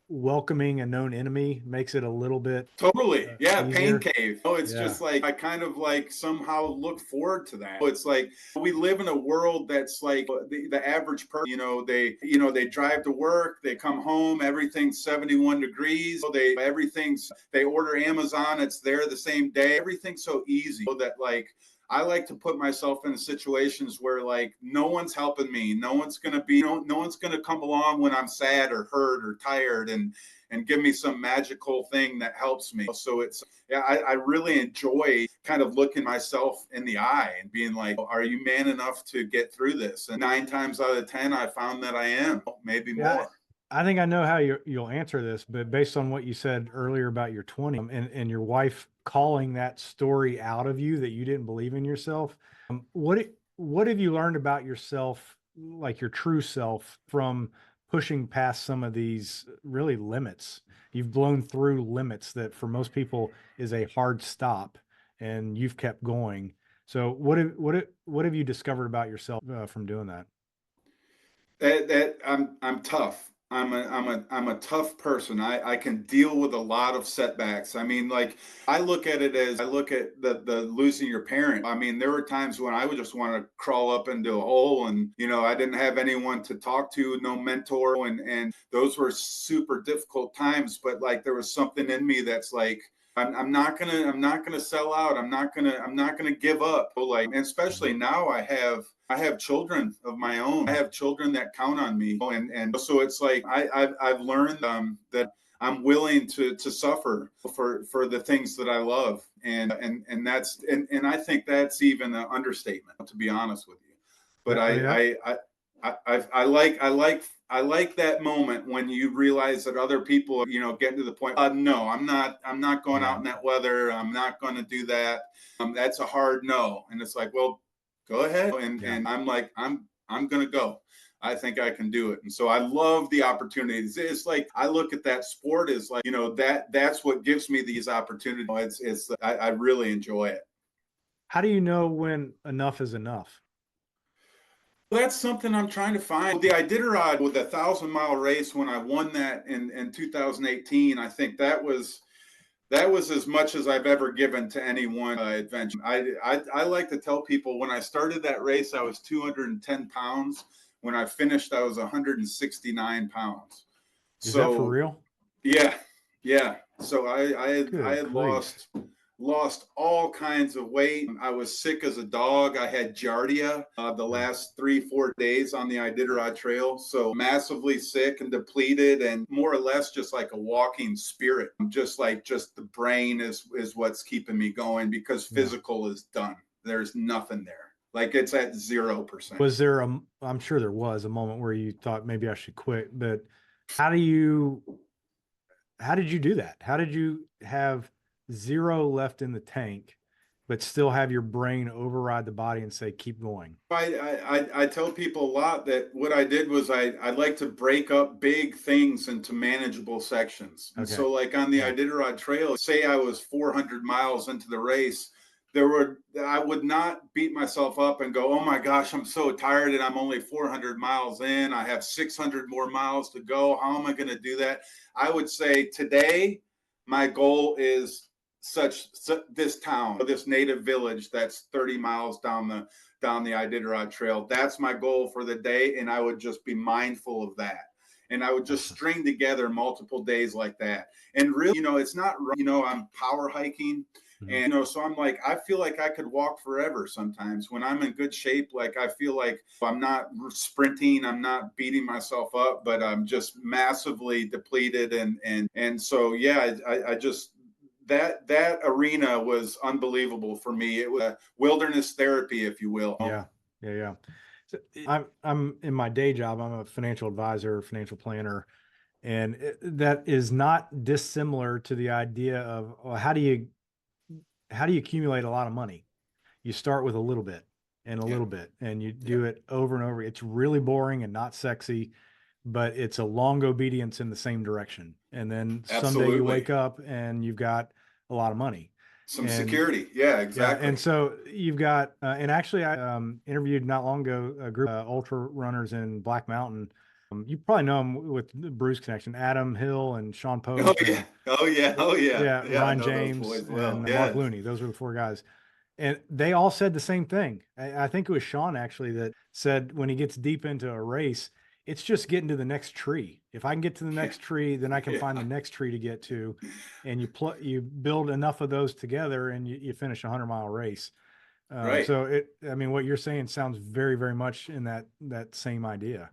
welcoming a known enemy makes it a little bit totally easier? Pain cave. It's just like I kind of like somehow look forward to that. It's like we live in a world that's like the average person, they drive to work, they come home, everything's 71 degrees, they order Amazon, it's there the same day, everything's so easy, that like I like to put myself in situations where like no one's helping me. No one's gonna come along when I'm sad or hurt or tired and give me some magical thing that helps me. So I really enjoy kind of looking myself in the eye and being like, are you man enough to get through this? And 9 times out of 10, I found that I am, maybe more. I think I know how you'll answer this, but based on what you said earlier about your 20 and your wife calling that story out of you that you didn't believe in yourself, what have you learned about yourself, like your true self, from pushing past some of these really limits? You've blown through limits that for most people is a hard stop, and you've kept going. So what have you discovered about yourself from doing that? That I'm tough. I'm a tough person. I can deal with a lot of setbacks. I mean, like I look at the losing your parent. I mean, there were times when I would just want to crawl up into a hole, and I didn't have anyone to talk to, no mentor, and those were super difficult times. But like there was something in me that's like, I'm not gonna sell out. I'm not gonna give up. Like, and especially now I have children of my own. I have children that count on me, and so it's like I've learned that I'm willing to suffer for the things that I love, and I think that's even an understatement, to be honest with you. But I like that moment when you realize that other people are, getting to the point. No, I'm not going out in that weather. I'm not going to do that. That's a hard no. And it's like, well, go ahead. And I'm like, I'm going to go. I think I can do it. And so I love the opportunities. It's like, I look at that sport as like, that's what gives me these opportunities. I really enjoy it. How do you know when enough is enough? That's something I'm trying to find. The Iditarod, with a 1,000-mile race, when I won that in 2018, I think that was as much as I've ever given to any one adventure. I like to tell people, when I started that race, I was 210 pounds. When I finished, I was 169 pounds. Is that for real? Yeah, yeah. So I had grief. lost all kinds of weight. I was sick as a dog. I had giardia the last 3-4 days on the Iditarod Trail. So massively sick and depleted, and more or less just like a walking spirit. Just the brain is what's keeping me going, because physical is done. There's nothing there. Like it's at 0%. Was there I'm sure there was a moment where you thought maybe I should quit, but how do you how did you do that? How did you have zero left in the tank, but still have your brain override the body and say, keep going? I tell people a lot that what I did was I like to break up big things into manageable sections. And Okay. so like on the Yeah. Iditarod Trail, say I was 400 miles into the race, I would not beat myself up and go, oh my gosh, I'm so tired and I'm only 400 miles in. I have 600 more miles to go. How am I going to do that? I would say today, my goal is this town, this native village that's 30 miles down the Iditarod Trail. That's my goal for the day, and I would just be mindful of that. And I would just string together multiple days like that. And really, it's not, I'm power hiking. And, so I'm like, I feel like I could walk forever sometimes when I'm in good shape. Like, I feel like I'm not sprinting, I'm not beating myself up, but I'm just massively depleted. And so, yeah, I just, that arena was unbelievable for me. It was a wilderness therapy, if you will. Yeah. So I'm in my day job, I'm a financial advisor, financial planner, and that is not dissimilar to the idea of, well, how do you accumulate a lot of money? You start with a little bit and a Yeah. little bit, and you do it over and over. It's really boring and not sexy, but it's a long obedience in the same direction. And then someday you wake up and you've got a lot of money. Some security. Yeah, exactly. And so you've got, and actually I interviewed not long ago a group of ultra runners in Black Mountain. You probably know them with the Bruce Connection, Adam Hill and Sean Post. Yeah, Ryan James and Mark Looney. Those were the four guys. And they all said the same thing. I think it was Sean actually that said when he gets deep into a race, it's just getting to the next tree. If I can get to the next tree, then I can find the next tree to get to. And you build enough of those together and you finish a 100-mile race. Right. So what you're saying sounds very, very much in that same idea.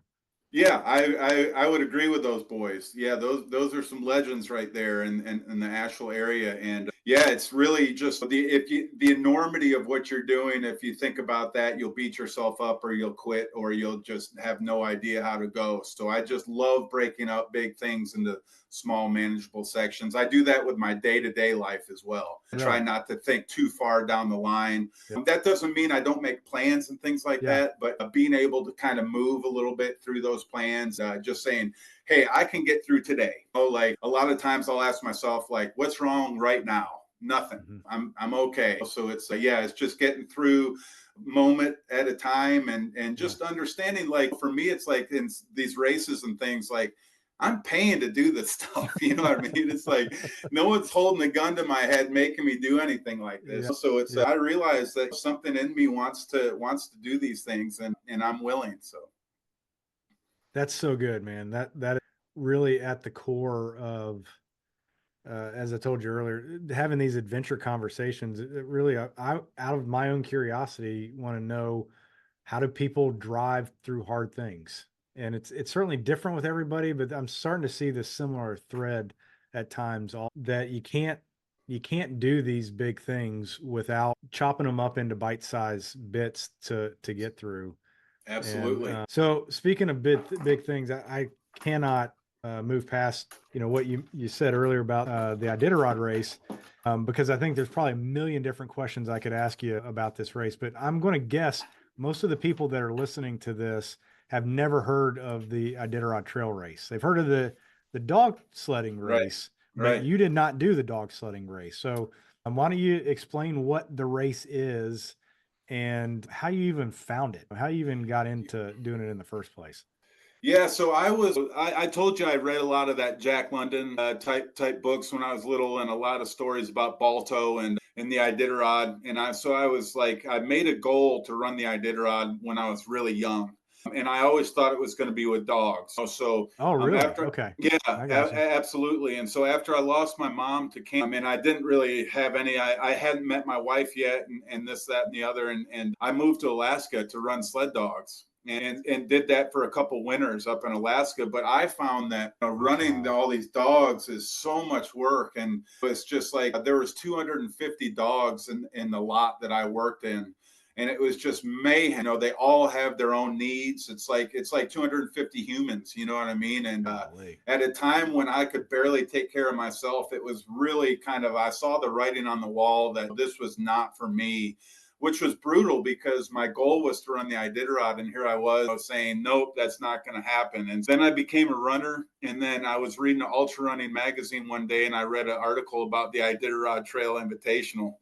Yeah, I would agree with those boys. Yeah, those are some legends right there in the Asheville area. And yeah, it's really just the enormity of what you're doing. If you think about that, you'll beat yourself up or you'll quit or you'll just have no idea how to go. So I just love breaking up big things into small manageable sections. I do that with my day-to-day life as well. I try not to think too far down the line. That doesn't mean I don't make plans and things like that, but being able to kind of move a little bit through those plans, just saying, hey, I can get through today. Like a lot of times I'll ask myself, like, what's wrong right now? Nothing. I'm okay. So it's it's just getting through moment at a time and just understanding, like for me, it's like in these races and things, like I'm paying to do this stuff. You know what I mean? It's like no one's holding a gun to my head making me do anything like this. So it's I realize that something in me wants to do these things and I'm willing. So that's so good, man. That is really at the core of as I told you earlier, having these adventure conversations. It really, I out of my own curiosity want to know, how do people drive through hard things? And it's certainly different with everybody, but I'm starting to see this similar thread at times, that you can't do these big things without chopping them up into bite-sized bits to get through. absolutely. And so speaking of big things, I cannot move past what you said earlier about the Iditarod race, because I think there's probably a million different questions I could ask you about this race. But I'm going to guess most of the people that are listening to this have never heard of the Iditarod Trail race. They've heard of the dog sledding race, but you did not do the dog sledding race. So why don't you explain what the race is and how you even found it, how you even got into doing it in the first place? Yeah, so I told you I read a lot of that Jack London type books when I was little, and a lot of stories about Balto and the Iditarod. And I was like, I made a goal to run the Iditarod when I was really young. And I always thought it was going to be with dogs. Oh, really? Okay. Yeah, absolutely. And so after I lost my mom to cancer, I mean, I didn't really have any, I hadn't met my wife yet and this, that, and the other. And I moved to Alaska to run sled dogs. And did that for a couple winters up in Alaska. But I found that running all these dogs is so much work. And it's just like there was 250 dogs in the lot that I worked in. and it was just mayhem. You know, they all have their own needs. It's like 250 humans, you know what I mean? And at a time when I could barely take care of myself, it was really kind of, I saw the writing on the wall that this was not for me, which was brutal because my goal was to run the Iditarod, and here I was saying, nope, that's not going to happen. And then I became a runner, and then I was reading an ultra running magazine one day, and I read an article about the Iditarod Trail Invitational.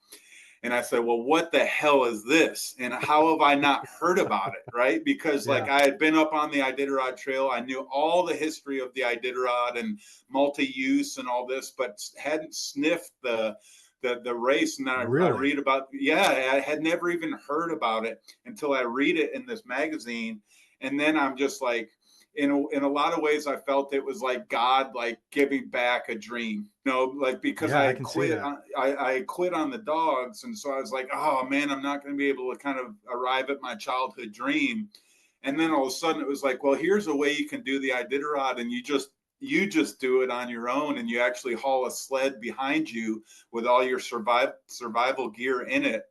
And I said, well, what the hell is this? And how have I not heard about it, right? Because like I had been up on the Iditarod Trail. I knew all the history of the Iditarod and multi-use and all this, but hadn't sniffed the race. And then I read about, I had never even heard about it until I read it in this magazine. And then I'm just like, in a lot of ways, I felt it was like God, like giving back a dream, you know, like because I quit on the dogs. And so I was like, oh man, I'm not going to be able to kind of arrive at my childhood dream. And then all of a sudden it was like, well, here's a way you can do the Iditarod, and you just do it on your own, and you actually haul a sled behind you with all your survival gear in it.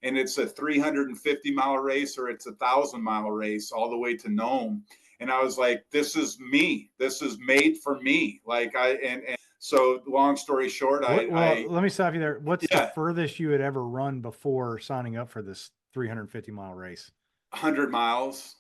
And it's a 350-mile race, or it's a 1,000-mile race all the way to Nome. And I was like, this is me. This is made for me. Like and so long story short, let me stop you there. What's the furthest you had ever run before signing up for this 350-mile race? 100 miles.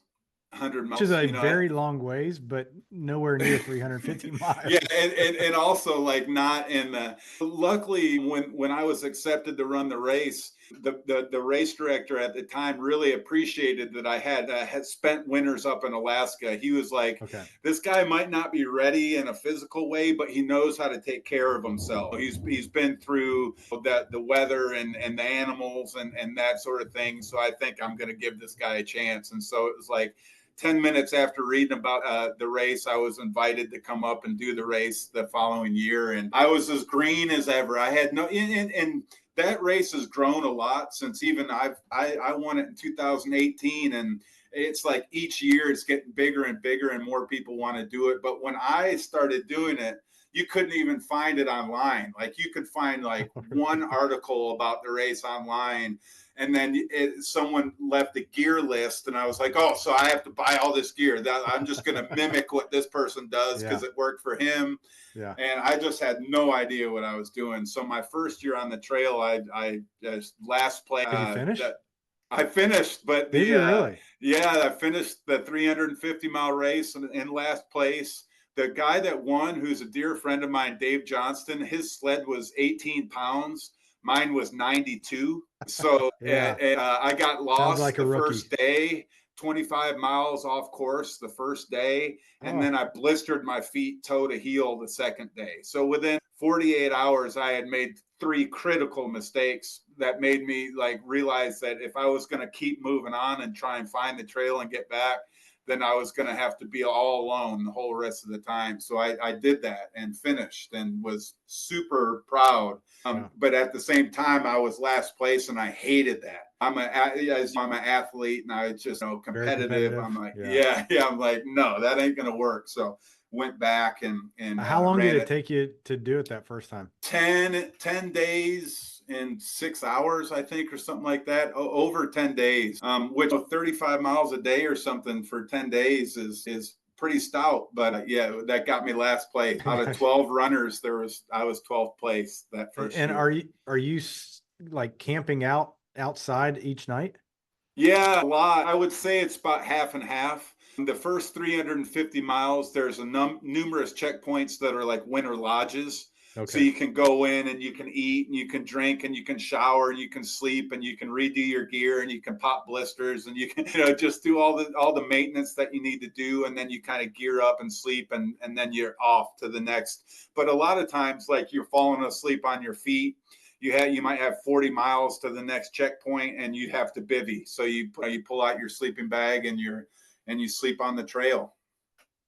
Which is a very long ways, but nowhere near 350 miles. Yeah, and also like not in the. Luckily, when I was accepted to run the race, the race director at the time really appreciated that I had spent winters up in Alaska. He was like, this guy might not be ready in a physical way, but he knows how to take care of himself. He's been through the weather and the animals and that sort of thing. So I think I'm going to give this guy a chance. And so it was like 10 minutes after reading about the race, I was invited to come up and do the race the following year. And I was as green as ever. I had no, and that race has grown a lot since even I won it in 2018. And it's like each year it's getting bigger and bigger and more people want to do it. But when I started doing it, you couldn't even find it online. Like you could find like one article about the race online. And then someone left a gear list, and I was like, oh, so I have to buy all this gear. I'm just going to mimic what this person does because it worked for him. Yeah. And I just had no idea what I was doing. So my first year on the trail, I last place. Did you finish? I finished, but did you really? Yeah, I finished the 350-mile race in last place. The guy that won, who's a dear friend of mine, Dave Johnston, his sled was 18 pounds. Mine was 92. So I got lost like the first day, 25 miles off course the first day. And then I blistered my feet toe to heel the second day. So within 48 hours, I had made 3 critical mistakes that made me like realize that if I was going to keep moving on and try and find the trail and get back, then I was going to have to be all alone the whole rest of the time. So I did that and finished and was super proud. But at the same time, I was last place, and I hated that. I'm an athlete, and I was just competitive. I'm like, I'm like, no, that ain't going to work. So went back and how long did it take you to do it that first time? 10 days. In 6 hours, I think, or something like that, over 10 days, which 35 miles a day or something for 10 days is pretty stout. But that got me last place. Out of 12 runners, I was 12th place that first year. And are you like camping outside each night? Yeah, a lot. I would say it's about half and half. The first 350 miles, there's numerous checkpoints that are like winter lodges. Okay. So you can go in and you can eat and you can drink and you can shower and you can sleep and you can redo your gear and you can pop blisters and you can just do all the maintenance that you need to do, and then you kind of gear up and sleep and then you're off to the next. But a lot of times, like, you're falling asleep on your feet. You might have 40 miles to the next checkpoint and you have to bivvy. So you pull out your sleeping bag and you sleep on the trail.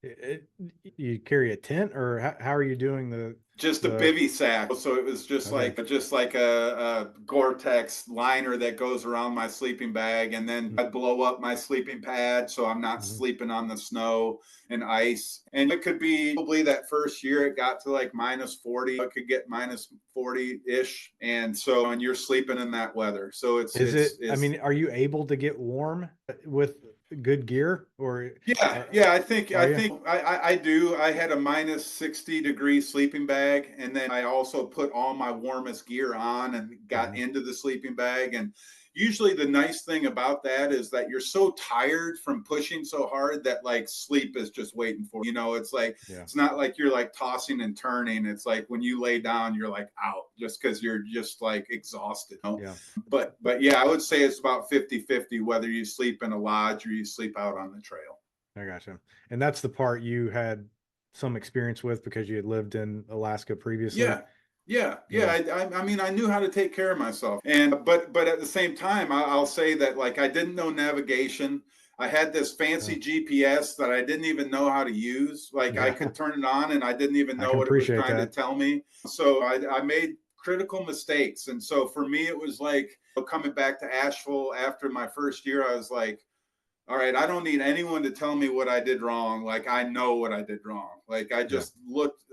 You carry a tent, or how are you doing Just a the? bivy sack. So it was Okay. just like a Gore-Tex liner that goes around my sleeping bag, and then I blow up my sleeping pad so I'm not Mm-hmm. sleeping on the snow and ice. And it could be probably that first year it got to like minus 40. It could get minus 40-ish. And you're sleeping in that weather. So Is it? I it's mean, are you able to get warm with good gear, or Yeah, are yeah, are you? I do. I had a minus 60-degree sleeping bag, and then I also put all my warmest gear on and got Mhm. into the sleeping bag. And usually the nice thing about that is that you're so tired from pushing so hard that like sleep is just waiting for you. You know, it's like Yeah, it's not like you're like tossing and turning. It's like when you lay down, you're like out just because you're just like exhausted. You know? yeah. But yeah, I would say it's about 50-50 whether you sleep in a lodge or you sleep out on the trail. I gotcha. And that's the part you had some experience with because you had lived in Alaska previously. Yeah, yeah. Yeah. I mean, I knew how to take care of myself, and but at the same time, I'll say that like I didn't know navigation. I had this fancy Oh, GPS that I didn't even know how to use. Like I yeah. could turn it on, and I didn't even I know can what it was appreciate trying to that. tell me. So I made critical mistakes, and so for me, it was like coming back to Asheville after my first year. I was like, all right, I don't need anyone to tell me what I did wrong. Like I know what I did wrong. Like Yeah.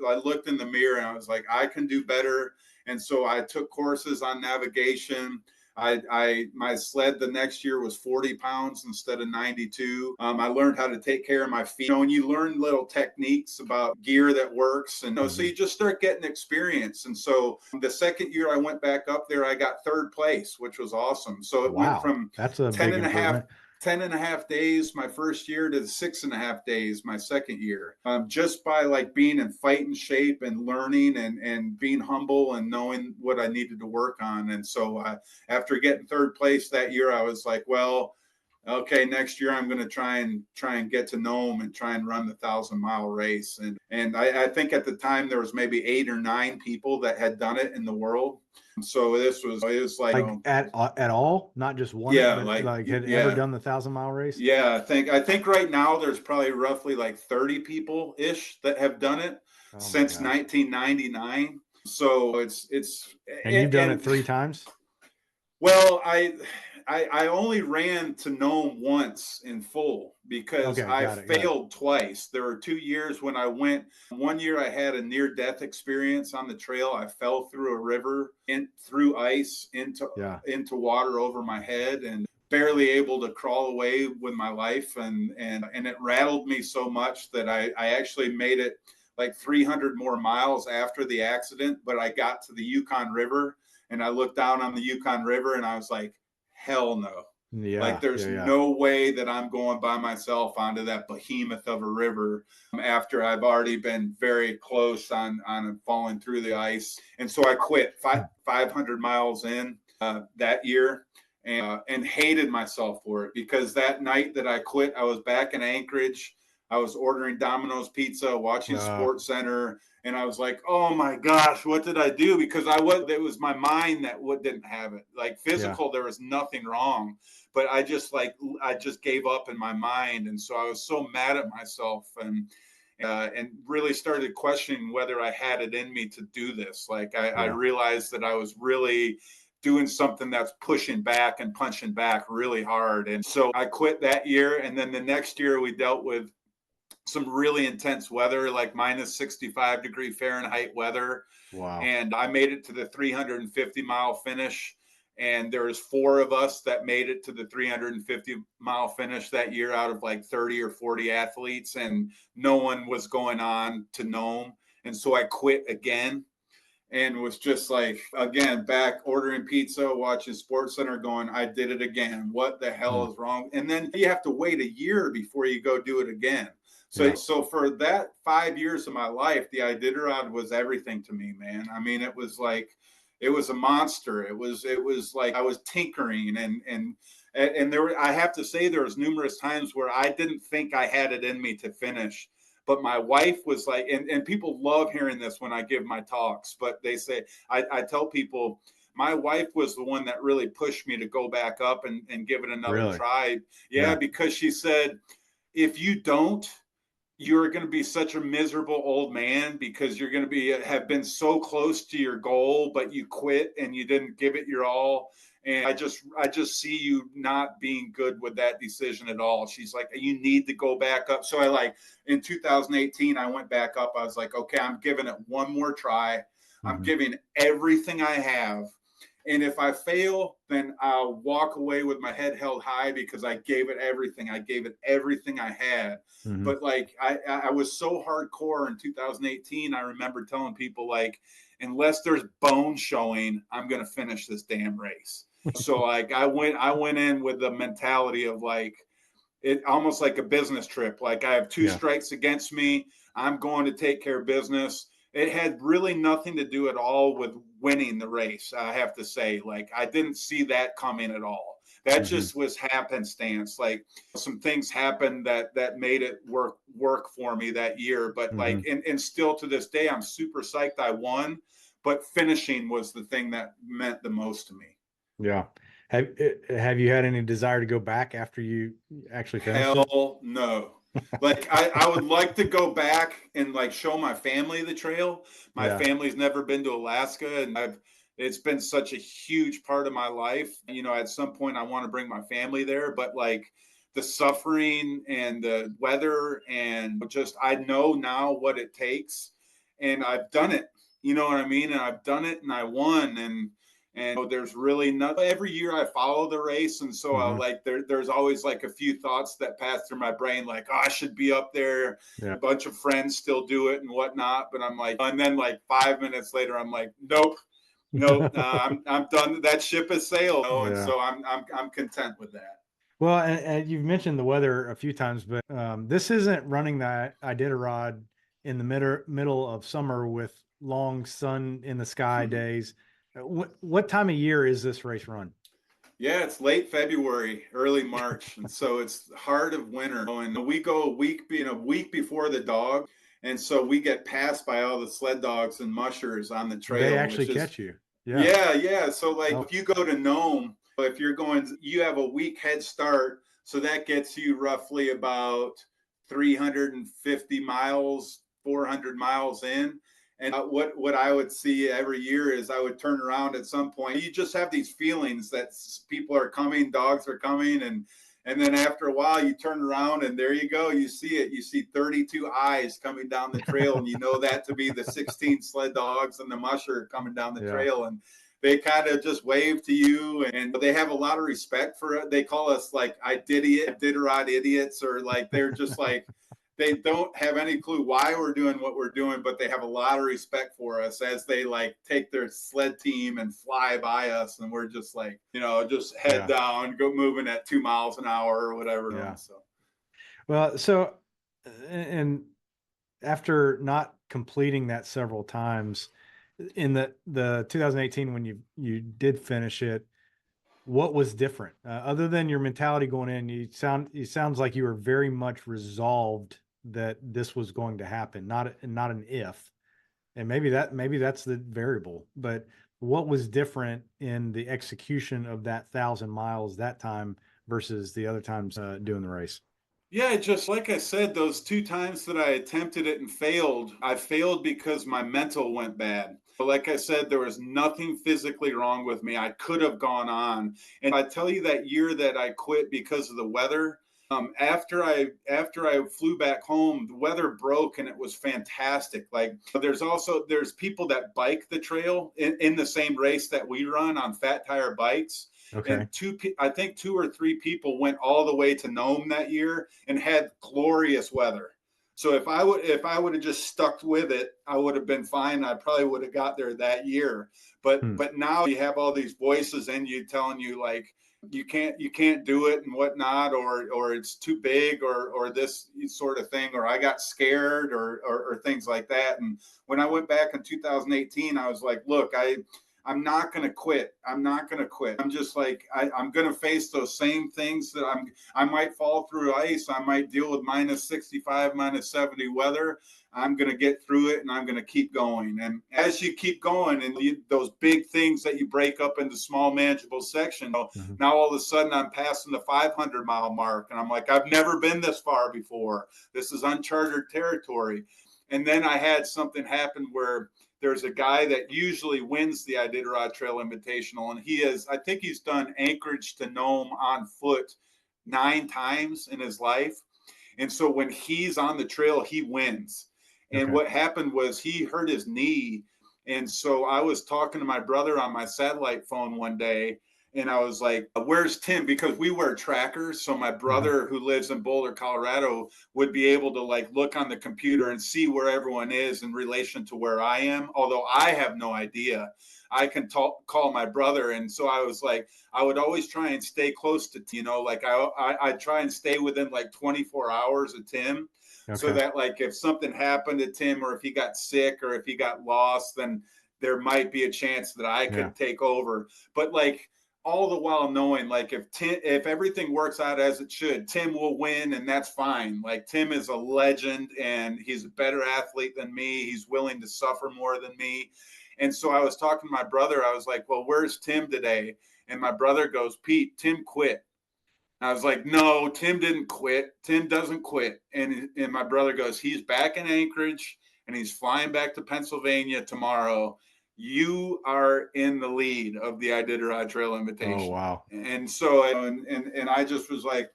I looked in the mirror and I was like, I can do better. And so I took courses on navigation. My sled the next year was 40 pounds instead of 92. I learned how to take care of my feet. You know, and you learn little techniques about gear that works. And so Hmm. you just start getting experience. And so the second year I went back up there, I got third place, which was awesome. So it went Wow, from that's a 10 big and a half improvement. 10.5 days my first year to 6.5 days my second year, just by like being in fighting shape and learning and being humble and knowing what I needed to work on. And so after getting third place that year, I was like, well, okay, next year I'm going to try and get to Nome and try and run the 1,000-mile race. And I think at the time there was maybe 8 or 9 people that had done it in the world. So it was like, Like at all, not just won it, yeah, but like like had ever yeah. done the 1,000 mile race. Yeah, I think right now there's probably roughly like 30 people ish that have done it Oh my since gosh. 1999. So And you've done it and 3 times? well, I only ran to Nome once in full because Okay, I got it, got it. failed twice. There were 2 years when I went. One year I had a near death experience on the trail. I fell through a river in through ice Yeah. into water over my head and barely able to crawl away with my life, and it rattled me so much that I actually made it like 300 more miles after the accident, but I got to the Yukon River and I looked down on the Yukon River and I was like, hell no. Like, Yeah, there's yeah, yeah. no way that I'm going by myself onto that behemoth of a river after I've already been very close on falling through the ice. And so I quit 500 miles in that year and hated myself for it because that night that I quit, I was back in Anchorage. I was ordering Domino's pizza, watching Uh, Sports Center, and I was like, "Oh my gosh, what did I do?" Because it was my mind that didn't have it. Like yeah. physical, there was nothing wrong, but I just gave up in my mind, and so I was so mad at myself and really started questioning whether I had it in me to do this. Like I Yeah. realized that I was really doing something that's pushing back and punching back really hard. And so I quit that year. And then the next year we dealt with some really intense weather, like minus 65-degree Fahrenheit weather. Wow. And I made it to the 350-mile finish. And there was 4 of us that made it to the 350-mile finish that year out of like 30 or 40 athletes. And no one was going on to Nome. And so I quit again and was just like, again, back ordering pizza, watching Sports Center, going, I did it again. What the Hmm. hell is wrong? And then you have to wait a year before you go do it again. Yeah. So for that 5 years of my life, the Iditarod was everything to me, man. I mean, it was like, it was a monster. It was like I was tinkering and I have to say there was numerous times where I didn't think I had it in me to finish. But my wife was like, and people love hearing this when I give my talks, but they say, I tell people, my wife was the one that really pushed me to go back up and give it another Really? try. Yeah, Yeah. because she said, if you don't, you're going to be such a miserable old man because you're going to have been so close to your goal, but you quit and you didn't give it your all. And I just see you not being good with that decision at all. She's like, you need to go back up. So in 2018, I went back up. I was like, okay, I'm giving it one more try. I'm giving everything I have. And if I fail, then I'll walk away with my head held high because I gave it everything. I gave it everything I had. But like, I was so hardcore in 2018. I remember telling people, like, unless there's bone showing, I'm going to finish this damn race. So like, I went in with the mentality of like, it almost like a business trip. Like, I have two strikes against me. I'm going to take care of business. It had really nothing to do at all with winning the race. I have to say, like, I didn't see that coming at all. That just was happenstance. Like, some things happened that made it work for me that year. But like, and still to this day, I'm super psyched I won, but finishing was the thing that meant the most to me. Yeah. Have you had any desire to go back after you actually finished it? Hell no. Like, I would like to go back and like show my family the trail. My family's never been to Alaska, and it's been such a huge part of my life. You know, at some point I want to bring my family there, but like the suffering and the weather and just, I know now what it takes, and I've done it. You know what I mean? And I've done it and I won. And there's really not, every year I follow the race. And so I'll like, there's always like a few thoughts that pass through my brain, like, oh, I should be up there. A bunch of friends still do it and whatnot. But I'm like, and then like 5 minutes later, I'm like, nope, I'm done. That ship has sailed. And so I'm content with that. Well, and you've mentioned the weather a few times, but this isn't running that Iditarod in the middle of summer with long sun in the sky days. What time of year is this race run? Yeah, it's late February, early March, and so it's heart of winter. And we go a week before the dog, and so we get passed by all the sled dogs and mushers on the trail. They actually catch you. Yeah. So like, if you go to Nome, if you're going, you have a week head start, so that gets you roughly about 350 miles, 400 miles in. And what I would see every year is I would turn around at some point. You just have these feelings that people are coming, dogs are coming, and then after a while you turn around and there you go. You see it. You see 32 eyes coming down the trail, and you know that to be the 16 sled dogs and the musher coming down the trail, and they kind of just wave to you, and they have a lot of respect for it. They call us like Iditarod idiots, or like they're just like, they don't have any clue why we're doing what we're doing, but they have a lot of respect for us as they like take their sled team and fly by us. And we're just like, just head down, go moving at 2 miles an hour or whatever. Yeah. So, well, and after not completing that several times in the 2018, when you did finish it, what was different other than your mentality going in? It sounds like you were very much resolved that this was going to happen, not an if. And maybe that's the variable, but what was different in the execution of that 1,000 miles that time versus the other times doing the race? Yeah, just like I said, those 2 times that I attempted it and failed, I failed because my mental went bad. But like I said, there was nothing physically wrong with me. I could have gone on. And I tell you, that year that I quit because of the weather, after I flew back home, the weather broke and it was fantastic. Like, there's people that bike the trail in the same race that we run on fat tire bikes. Okay. And I think 2 or 3 people went all the way to Nome that year and had glorious weather. So if I would have just stuck with it, I would have been fine. I probably would have got there that year. But now you have all these voices in you telling you like, you can't do it and whatnot, or it's too big, or this sort of thing, or I got scared, or things like that. And when I went back in 2018, I was like, look, I'm not going to quit. I'm not going to quit. I'm just like, I'm going to face those same things that I might fall through ice. I might deal with minus 65, minus 70 weather. I'm going to get through it, and I'm going to keep going. And as you keep going, and those big things that you break up into small, manageable sections, now all of a sudden I'm passing the 500-mile mark, and I'm like, I've never been this far before. This is uncharted territory. And then I had something happen where there's a guy that usually wins the Iditarod Trail Invitational, and I think he's done Anchorage to Nome on foot 9 times in his life. And so when he's on the trail, he wins. And what happened was he hurt his knee. And so I was talking to my brother on my satellite phone one day, and I was like, where's Tim? Because we wear trackers. So my brother who lives in Boulder, Colorado, would be able to like look on the computer and see where everyone is in relation to where I am. Although I have no idea. I can call my brother. And so I was like, I would always try and stay close to, like I try and stay within like 24 hours of Tim. So that like if something happened to Tim, or if he got sick, or if he got lost, then there might be a chance that I could take over. But like all the while knowing like if everything works out as it should, Tim will win, and that's fine. Like Tim is a legend, and he's a better athlete than me. He's willing to suffer more than me. And so I was talking to my brother. I was like, well, where's Tim today? And my brother goes, Pete, Tim quit. I was like, no, Tim didn't quit. Tim doesn't quit. And my brother goes, he's back in Anchorage, and he's flying back to Pennsylvania tomorrow. You are in the lead of the Iditarod Trail Invitational. Oh, wow. And so, and I just was like,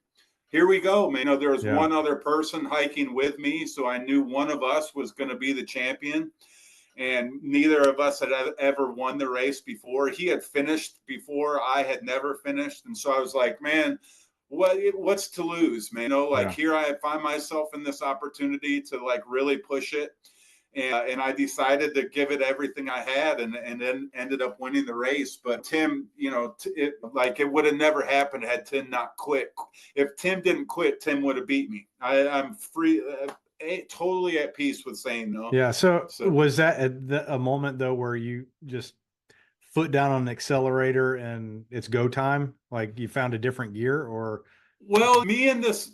here we go, man. There was one other person hiking with me, so I knew one of us was going to be the champion. And neither of us had ever won the race before. He had finished before. I had never finished. And so I was like, man, what's to lose, man? Here I find myself in this opportunity to like really push it. And I decided to give it everything I had, and then ended up winning the race. But Tim, it would have never happened had Tim not quit. If Tim didn't quit, Tim would have beat me. I'm free, totally at peace with saying no. Yeah. So was that a moment though where you just foot down on an accelerator and it's go time? Like you found a different gear, or? Well, me and this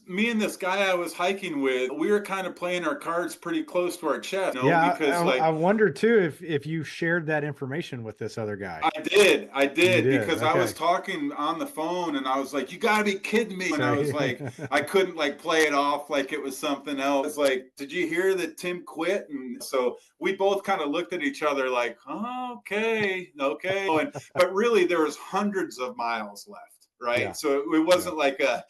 guy I was hiking with, we were kind of playing our cards pretty close to our chest. Because I wonder too if you shared that information with this other guy. I did because I was talking on the phone, and I was like, you gotta be kidding me. And I was like, I couldn't like play it off like it was something else. It's like, did you hear that Tim quit? And so we both kind of looked at each other like, oh, okay. But really there was hundreds of miles left. Right. Yeah. So it wasn't like a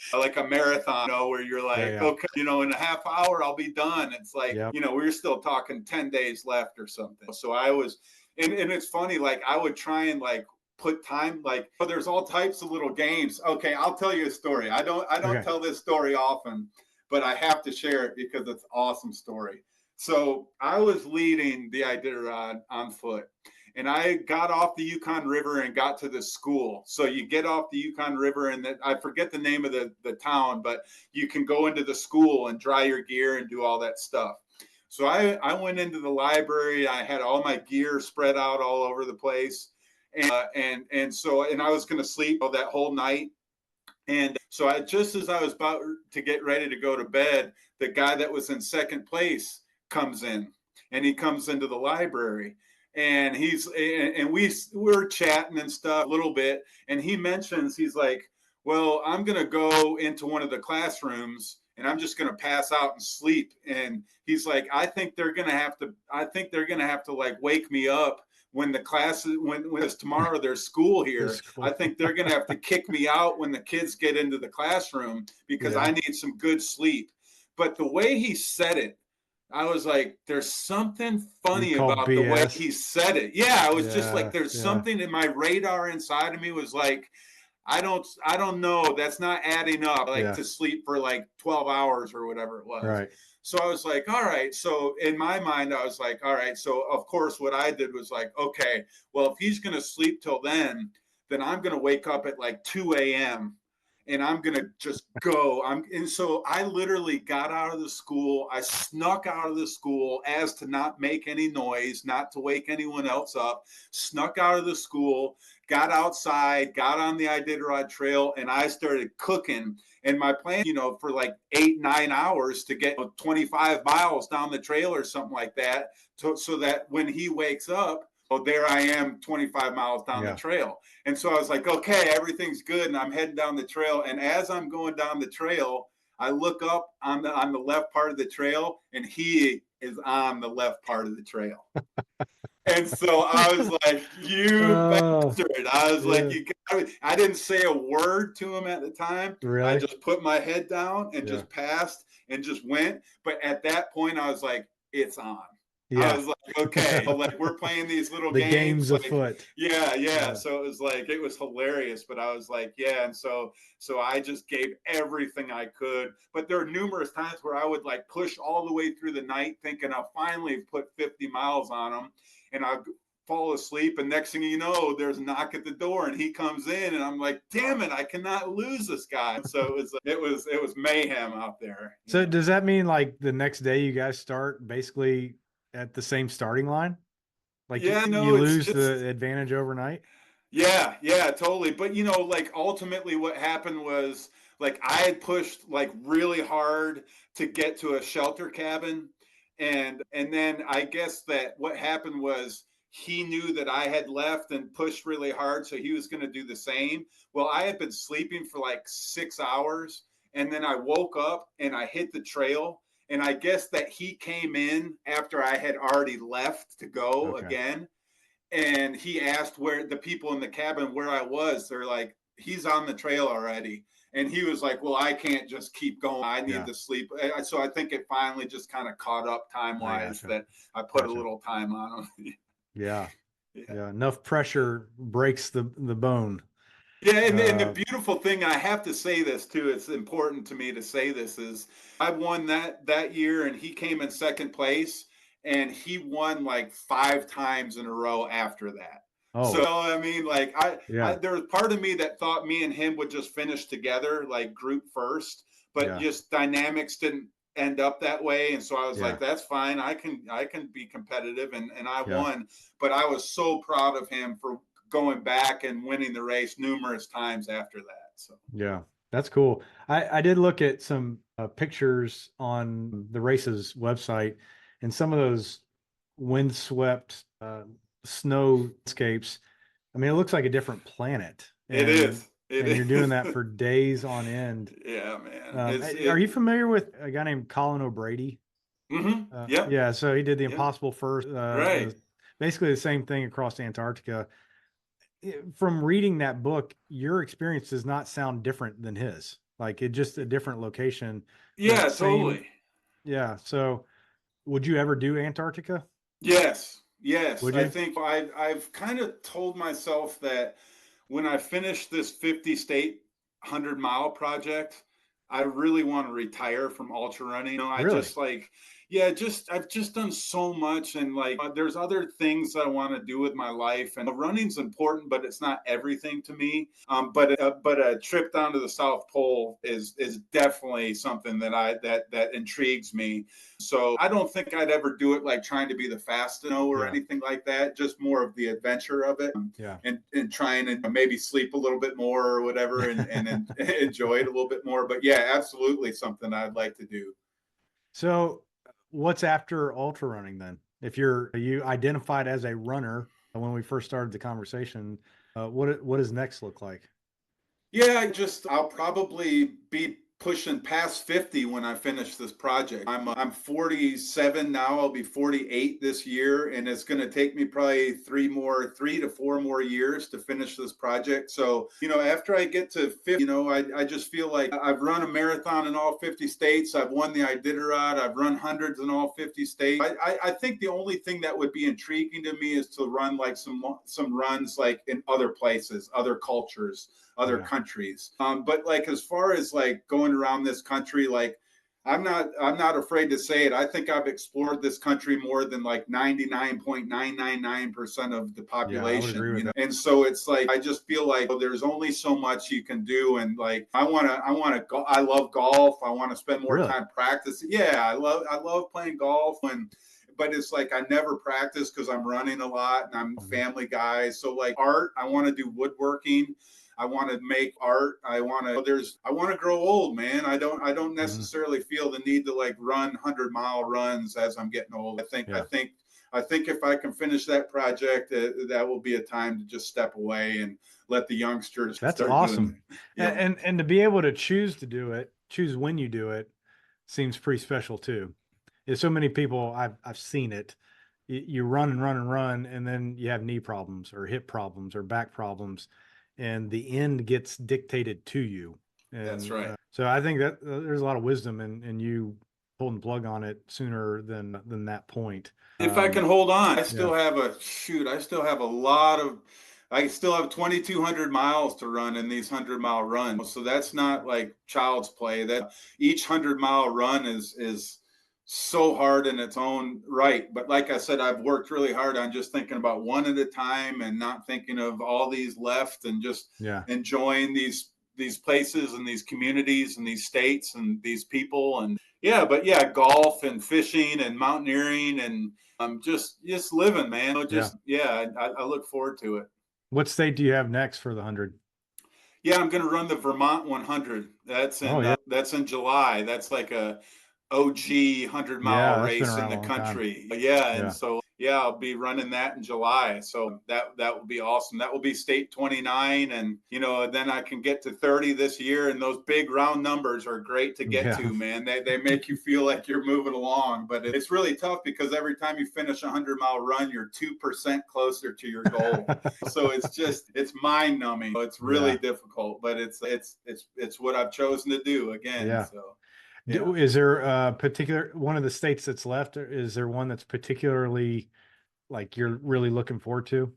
marathon, where you're like, okay, in a half hour, I'll be done. It's like, we were still talking 10 days left or something. So I was, and it's funny, like I would try and like put time, like, there's all types of little games. Okay. I'll tell you a story. I don't tell this story often, but I have to share it because it's an awesome story. So I was leading the Iditarod on foot. And I got off the Yukon River and got to the school. So you get off the Yukon River, and I forget the name of the town, but you can go into the school and dry your gear and do all that stuff. So I went into the library. I had all my gear spread out all over the place. And I was going to sleep that whole night. And so just as I was about to get ready to go to bed, the guy that was in second place comes in, and he comes into the library. And we were chatting and stuff a little bit. And he mentions, he's like, well, I'm going to go into one of the classrooms, and I'm just going to pass out and sleep. And he's like, I think they're going to have to like wake me up when the classes, when it's tomorrow, there's school here. I think they're going to have to kick me out when the kids get into the classroom, because I need some good sleep. But the way he said it, I was like, there's something funny about BS. The way he said it. Yeah, I was just like, there's something in my radar inside of me was like, I don't know. That's not adding up, to sleep for like 12 hours or whatever it was. Right. So I was like, all right. So in my mind, I was like, all right. So of course, what I did was like, okay, well, if he's going to sleep till then I'm going to wake up at like 2 a.m. and I'm going to just go. And so I literally got out of the school. I snuck out of the school as to not make any noise, not to wake anyone else up, snuck out of the school, got outside, got on the Iditarod Trail, and I started cooking. And my plan, for like 8-9 hours to get 25 miles down the trail or something like that, so that when he wakes up, there I am 25 miles down the trail. And so I was like, okay, everything's good. And I'm heading down the trail. And as I'm going down the trail, I look up on the left part of the trail, and he is on the left part of the trail. And so I was like, you bastard. I was like, I didn't say a word to him at the time. Really? I just put my head down and just passed and just went. But at that point, I was like, it's on. Yeah. I was like, okay, like we're playing these little the games like, afoot. Yeah. So it was hilarious, but I was like, yeah. And so I just gave everything I could. But there are numerous times where I would like push all the way through the night thinking I'll finally put 50 miles on them, and I'll fall asleep. And next thing you know, there's a knock at the door and he comes in, and I'm like, damn it, I cannot lose this guy. So it was mayhem out there. So does that mean like the next day you guys start basically at the same starting line? Like, you lose the advantage overnight? Yeah, totally. But like ultimately what happened was like I had pushed like really hard to get to a shelter cabin. And then I guess that what happened was he knew that I had left and pushed really hard, so he was going to do the same. Well, I had been sleeping for like 6 hours, and then I woke up and I hit the trail. And I guess that he came in after I had already left to go again. And he asked where the people in the cabin where I was. They're like, he's on the trail already. And he was like, well, I can't just keep going. I need to sleep. So I think it finally just kind of caught up time-wise that I put a little time on him. Yeah. Enough pressure breaks the bone. Yeah, and the beautiful thing, and I have to say this too, it's important to me to say this, is I won that year, and he came in second place, and he won like 5 times in a row after that. Oh. So I mean, like there was part of me that thought me and him would just finish together, like group first, but just dynamics didn't end up that way. And so I was like, that's fine. I can be competitive, and I won. But I was so proud of him for going back and winning the race numerous times after that. So that's cool. I did look at some pictures on the race's website, and some of those windswept snowscapes. I mean, it looks like a different planet. It is. You're doing that for days on end. Yeah, man. Are you familiar with a guy named Colin O'Brady? Mm-hmm. Yeah. So he did the Impossible First. Right. Basically the same thing across Antarctica. From reading that book, your experience does not sound different than his. Like, it's just a different location. Yeah, totally. Yeah. So would you ever do Antarctica? Yes. I think I've kind of told myself that when I finish this 50 state 100-mile project, I really want to retire from ultra running. I've just done so much, and like there's other things that I want to do with my life, and running's important, but it's not everything to me. But a trip down to the South Pole is definitely something that intrigues me. So I don't think I'd ever do it like trying to be the fastest or anything like that. Just more of the adventure of it, and trying to maybe sleep a little bit more or whatever, and enjoy it a little bit more. But yeah, absolutely something I'd like to do. So what's after ultra running then? If you identified as a runner when we first started the conversation, what does next look like? Yeah, I'll probably be pushing past 50 when I finish this project. I'm 47 now. I'll be 48 this year, and it's going to take me probably 3 to 4 more years to finish this project. So, after I get to 50, I just feel like I've run a marathon in all 50 states. I've won the Iditarod. I've run hundreds in all 50 states. I think the only thing that would be intriguing to me is to run like some runs like in other places, other cultures, other countries. But like, as far as like going around this country, like I'm not afraid to say it. I think I've explored this country more than like 99.999% of the Yeah, I would agree population, with that. And so it's like, I just feel like there's only so much you can do. And like, I love golf. I want to spend more Really? time practicing. Yeah. I love playing golf, but it's like I never practice because I'm running a lot and I'm a family guy. So like art, I want to do woodworking. I want to make art. I want to grow old, man. I don't necessarily feel the need to like run 100-mile runs as I'm getting old. I think if I can finish that project, that will be a time to just step away and let the youngsters That's start awesome. doing it. And to be able to choose when you do it, seems pretty special too. There's so many people I've seen it. You run and run and run, and then you have knee problems or hip problems or back problems, and the end gets dictated to you. And That's right. So I think that there's a lot of wisdom in you pulling the plug on it sooner than that point. If I can hold on, I still Yeah. have I still have 2,200 miles to run in these 100-mile runs. So that's not like child's play. That each 100-mile run is so hard in its own right. But like I said, I've worked really hard on just thinking about one at a time and not thinking of all these left, and just enjoying these places and these communities and these states and these people. And golf and fishing and mountaineering, and just living, man. I look forward to it. What state do you have next for the 100? Yeah, I'm going to run the Vermont 100. That's in July. That's like a OG 100-mile That's been race in around a the long time. country. And so I'll be running that in July. So that will be awesome. That will be state 29, and then I can get to 30 this year. And those big round numbers are great to get to, man. They make you feel like you're moving along, but it's really tough because every time you finish a 100-mile run, you're 2% closer to your goal. So it's mind numbing. It's really difficult, but it's what I've chosen to do again. Yeah. So. Is there a particular one of the states that's left? Or is there one that's particularly like you're really looking forward to?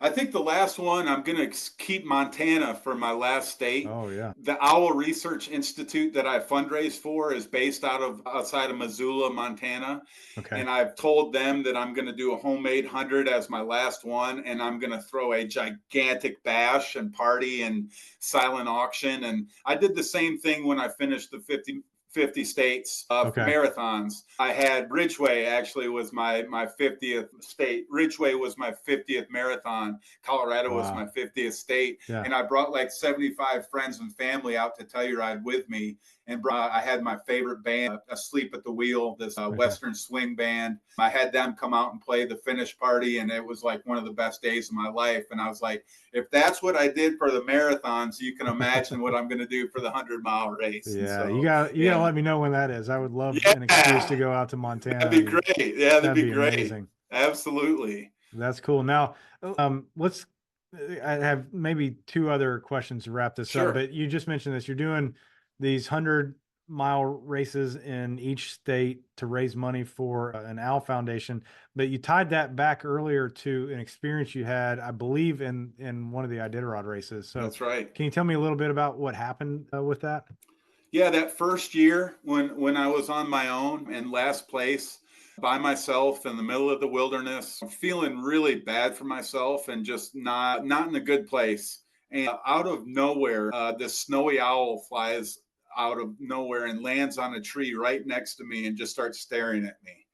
I think the last one, I'm going to keep Montana for my last state. Oh, yeah. The Owl Research Institute that I fundraise for is based outside of Missoula, Montana. Okay. And I've told them that I'm going to do a homemade 100 as my last one. And I'm going to throw a gigantic bash and party and silent auction. And I did the same thing when I finished the 50 states marathons. I had Ridgeway actually was my 50th state. Ridgeway was my 50th marathon. Colorado was my 50th state. Yeah. And I brought like 75 friends and family out to Telluride with me. And I had my favorite band, Asleep at the Wheel, this Western swing band. I had them come out and play the finish party, and it was like one of the best days of my life. And I was like, if that's what I did for the marathons, you can imagine what I'm going to do for the 100-mile race. Yeah, so, you got to let me know when that is. I would love an excuse to go out to Montana. That'd be great. Yeah, that'd be great. Amazing. Absolutely. That's cool. Now, I have maybe two other questions to wrap this up, but you just mentioned this. You're doing these 100-mile races in each state to raise money for an Owl Foundation, but you tied that back earlier to an experience you had, I believe, in one of the Iditarod races. So that's right. Can you tell me a little bit about what happened with that? Yeah, that first year when I was on my own and last place by myself in the middle of the wilderness, feeling really bad for myself and just not in a good place. And out of nowhere, this snowy owl flies out of nowhere and lands on a tree right next to me and just starts staring at me.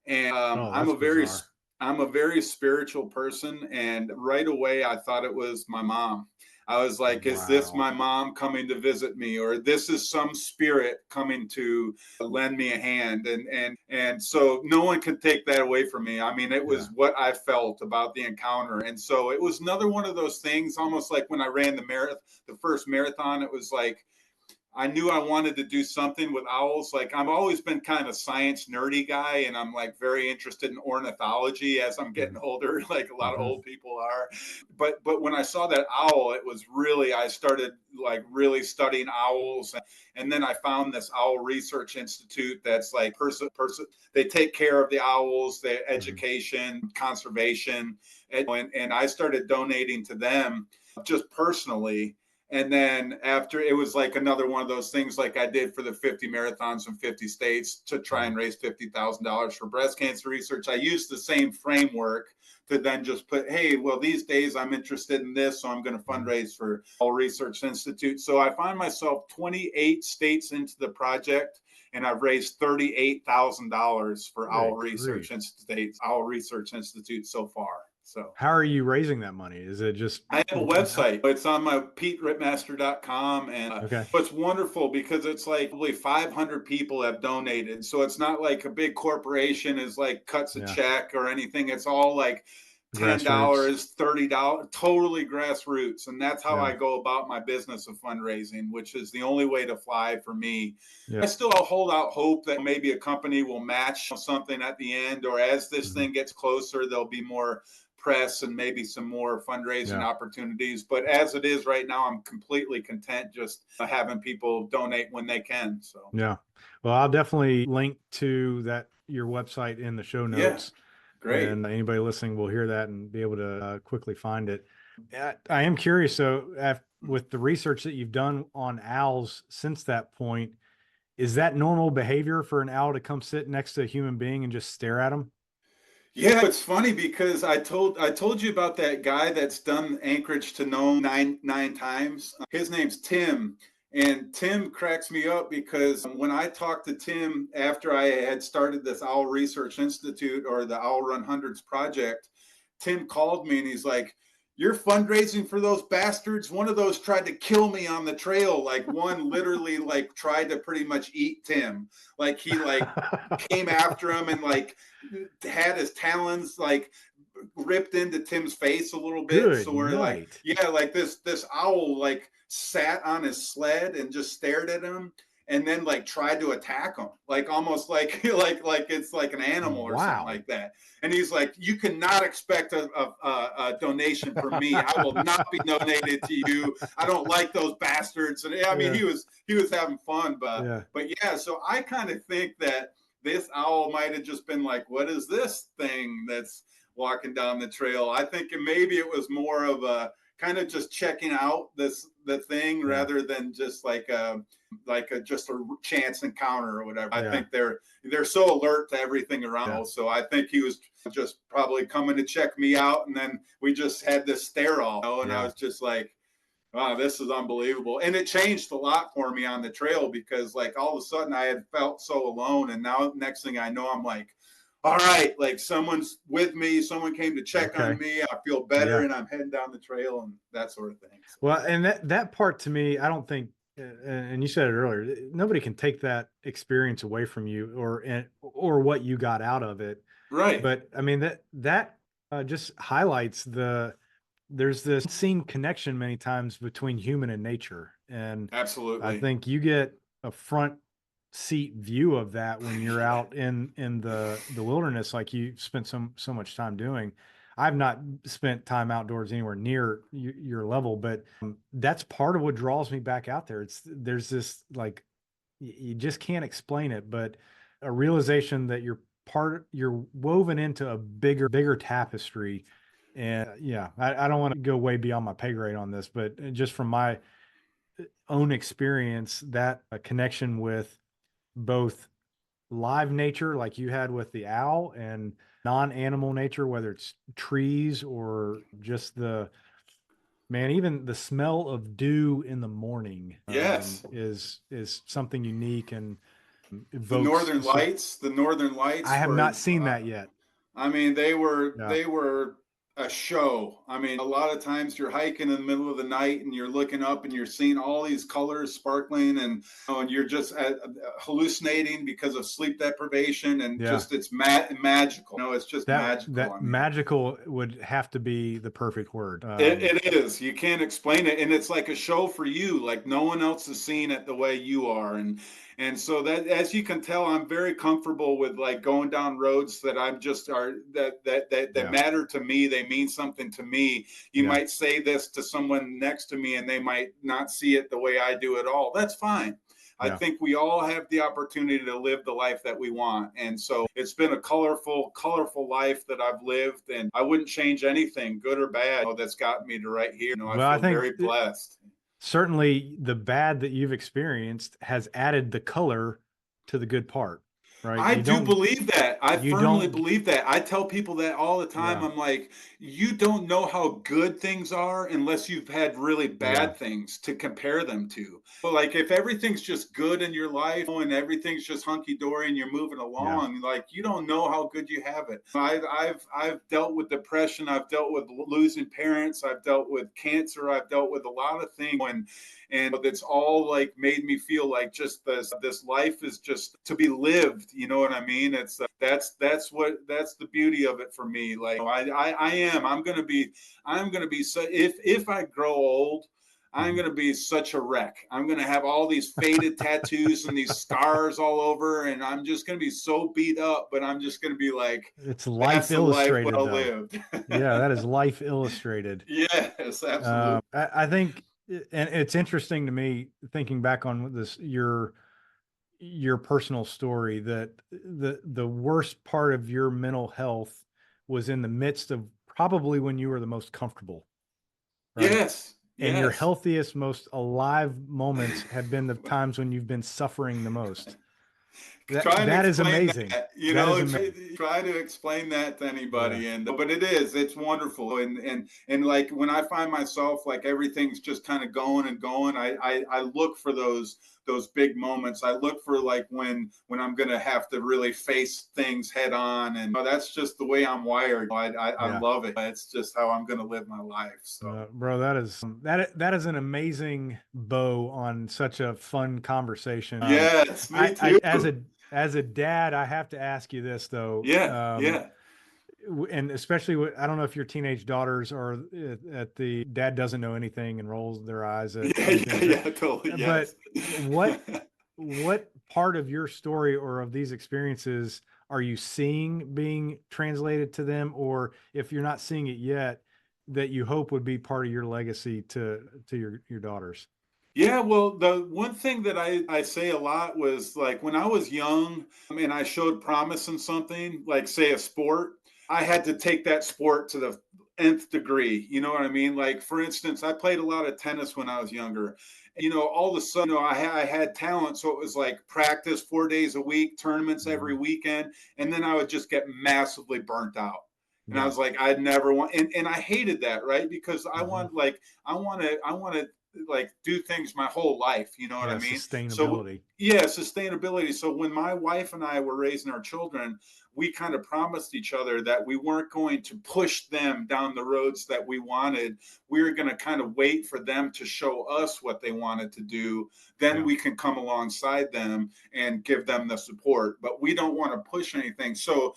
And I'm a very spiritual person, and right away I thought it was my mom. I was like, is this my mom coming to visit me, or this is some spirit coming to lend me a hand? And so no one could take that away from me. I mean, it was what I felt about the encounter. And so it was another one of those things, almost like when I ran the first marathon. It was like, I knew I wanted to do something with owls. Like, I've always been kind of science nerdy guy, and I'm like very interested in ornithology as I'm getting older, like a lot of old people are. But when I saw that owl, it was really, I started like really studying owls. And then I found this Owl Research Institute that's like they take care of the owls, their education, conservation. And I started donating to them just personally. And then after, it was like another one of those things like I did for the 50 marathons in 50 states to try and raise $50,000 for breast cancer research. I used the same framework to then just put, hey, well, these days I'm interested in this, so I'm going to fundraise for Owl Research Institute. So I find myself 28 states into the project, and I've raised $38,000 for Owl Research Institute so far. So how are you raising that money? Is it just I have a website. It's on my PeteRipmaster.com, and okay? it's wonderful because it's like probably 500 people have donated. So it's not like a big corporation is like cuts a check or anything. It's all like $10, $30, totally grassroots. And that's how I go about my business of fundraising, which is the only way to fly for me. I still hold out hope that maybe a company will match something at the end, or as this thing gets closer, there'll be more press and maybe some more fundraising opportunities. But as it is right now, I'm completely content just having people donate when they can. So well, I'll definitely link to your website in the show notes. Great. And anybody listening will hear that and be able to quickly find it. I am curious, so with the research that you've done on owls since that point, is that normal behavior for an owl to come sit next to a human being and just stare at them? Yeah, it's funny because I told you about that guy that's done Anchorage to Nome nine times. His name's Tim, and Tim cracks me up because when I talked to Tim after I had started this Owl Research Institute, or the Owl Run Hundreds project, Tim called me and he's like, "You're fundraising for those bastards? One of those tried to kill me on the trail. Like, one literally like tried to pretty much eat Tim. Like, he like came after him and like had his talons like ripped into Tim's face a little bit." Good so we're night. like this owl like sat on his sled and just stared at him, and then like tried to attack him, like almost like like it's like an animal or something like that. And he's like, "You cannot expect a donation from me. I will not be donated to you. I don't like those bastards." And I mean, he was having fun, but so I kind of think that this owl might have just been like, "What is this thing that's walking down the trail?" I think maybe it was more of a kind of just checking out the thing rather than just like a just a chance encounter or whatever. I think they're so alert to everything around. So I think he was just probably coming to check me out, and then we just had this stare off, and I was just like, "Wow, this is unbelievable." And it changed a lot for me on the trail because like all of a sudden I had felt so alone, and now next thing I know, I'm like, all right, like someone's with me, someone came to check on me, I feel better, and I'm heading down the trail and that sort of thing. Well, and that part to me, I don't think, and you said it earlier, nobody can take that experience away from you or what you got out of it. Right. But I mean, that just highlights there's this unseen connection many times between human and nature. And absolutely, I think you get a front seat view of that when you're out in the wilderness, like you spent so much time doing. I've not spent time outdoors anywhere near your level, but that's part of what draws me back out there. There's this like, you just can't explain it, but a realization that you're woven into a bigger tapestry. And I don't want to go way beyond my pay grade on this, but just from my own experience, that connection with both live nature, like you had with the owl, and non-animal nature, whether it's trees or just even the smell of dew in the morning, is something unique and evokes the northern lights. I have not seen that yet. I mean, they were a show. I mean, a lot of times you're hiking in the middle of the night and you're looking up and you're seeing all these colors sparkling, and you're just hallucinating because of sleep deprivation, and just it's magical. It's just magical. That magical would have to be the perfect word. It is. You can't explain it, and it's like a show for you. Like no one else is seeing it the way you are, and so that, as you can tell, I'm very comfortable with like going down roads that I'm just that matter to me. They mean something to me. You might say this to someone next to me and they might not see it the way I do at all. That's fine. I think we all have the opportunity to live the life that we want. And so it's been a colorful life that I've lived, and I wouldn't change anything, good or bad, that's gotten me to right here. I feel very blessed. certainly the bad that you've experienced has added the color to the good part, right? I do believe that. I you firmly don't, believe that. I tell people that all the time. yeah, I'm like, you don't know how good things are unless you've had really yeah, bad things to compare them to. But like, if everything's just good in your life and everything's just hunky dory and you're moving yeah, along, like you don't know how good you have it. I've dealt with depression. I've dealt with losing parents. I've dealt with cancer. I've dealt with a lot of things, and it's all like made me feel like just this life is just to be lived. You know what I mean? It's that's the beauty of it for me. Like I am I'm gonna be so if I grow old, I'm mhm. going to be such a wreck. I'm going to have all these faded tattoos and these scars all over, and I'm just going to be so beat up, but I'm just going to be like, It's Life that's the life Illustrated, well though. lived. Yeah, that is Life Illustrated. Yes, absolutely. I think, and it's interesting to me thinking back on this, your personal story, that the worst part of your mental health was in the midst of probably when you were the most comfortable, right? Yes, And your yes. healthiest, most alive moments have been the times when you've been suffering the most. Try and That is explain amazing. that, you That is know, amazing. try to explain that to Yeah. anybody. And but it's wonderful. And like when I find myself like everything's just kind of going and going, I look for those big moments. I look for like when I'm gonna have to really face things head on, and that's just the way I'm wired. I Yeah. love it. It's just how I'm gonna live my life. So Bro, that is an amazing bow on such a fun conversation. yes, me too. As a dad, I have to ask you this though. Yeah, yeah. And especially I don't know if your teenage daughters are at the dad doesn't know anything and rolls their eyes at Yeah, everything yeah, you say. yeah, totally. But Yes. what part of your story or of these experiences are you seeing being translated to them, or if you're not seeing it yet, that you hope would be part of your legacy to your daughters? Yeah, well, the one thing that I say a lot was like when I was young and I showed promise in something, like say a sport, I had to take that sport to the nth degree. You know what I mean? Like for instance, I played a lot of tennis when I was younger. You know, all of a sudden, I had talent, so it was like practice 4 days a week, tournaments every Mhm. weekend, and then I would just get massively burnt out. And I Yeah. was like, I'd never want, and I hated that, right? Because Mhm. I want to like do things my whole life. You know what I Yeah. mean? So Sustainability. yeah, sustainability. So when my wife and I were raising our children, we kind of promised each other that we weren't going to push them down the roads that we wanted. We were going to kind of wait for them to show us what they wanted to do. Then Yeah. we can come alongside them and give them the support. But we don't want to push anything. So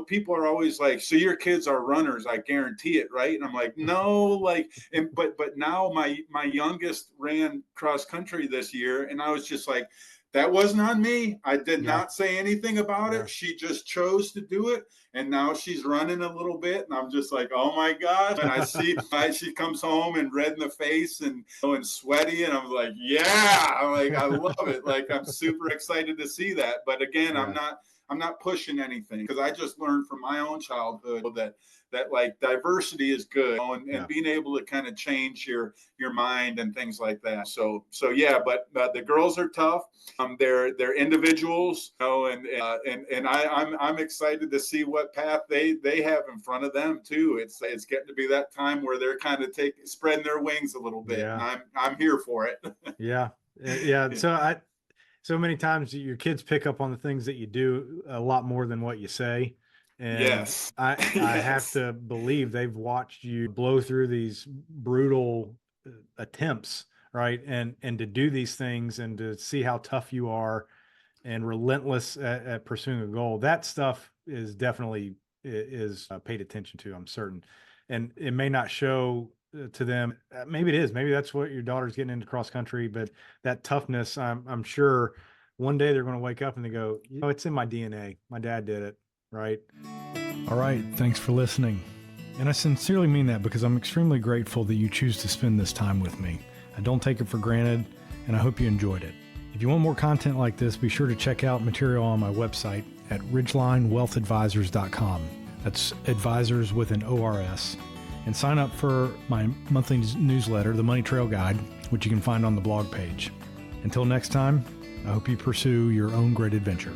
people are always like, so your kids are runners, I guarantee it, right? And I'm like, no, like, and but now my youngest ran cross country this year, and I was just like, that wasn't on me. I did Yeah. not say anything about Yeah. it. She just chose to do it. And now she's running a little bit. And I'm just like, oh my gosh. And I see she comes home and red in the face and sweaty. And I'm like, yeah. I'm like, I love it. Like I'm super excited to see that. But again, Yeah. I'm not pushing anything because I just learned from my own childhood that like diversity is good, and Yeah. being able to kind of change your mind and things like that. So yeah, but the girls are tough. They're individuals, you know, and I'm excited to see what path they have in front of them too. It's getting to be that time where they're kind of spreading their wings a little bit, and Yeah. I'm here for it. Yeah. Yeah. So many times your kids pick up on the things that you do a lot more than what you say. And Yes, I have yes, to believe they've watched you blow through these brutal attempts, right? And to do these things and to see how tough you are and relentless at pursuing a goal. That stuff is definitely is paid attention to, I'm certain. And it may not show to them. Maybe it is. Maybe that's what your daughter's getting into cross country. But that toughness, I'm sure one day they're going to wake up and they go, you know, it's in my DNA. My dad did it, right? All right. Thanks for listening. And I sincerely mean that because I'm extremely grateful that you choose to spend this time with me. I don't take it for granted, and I hope you enjoyed it. If you want more content like this, be sure to check out material on my website at ridgelinewealthadvisors.com. That's advisors with an ORS. And sign up for my monthly newsletter, the Money Trail Guide, which you can find on the blog page. Until next time, I hope you pursue your own great adventure.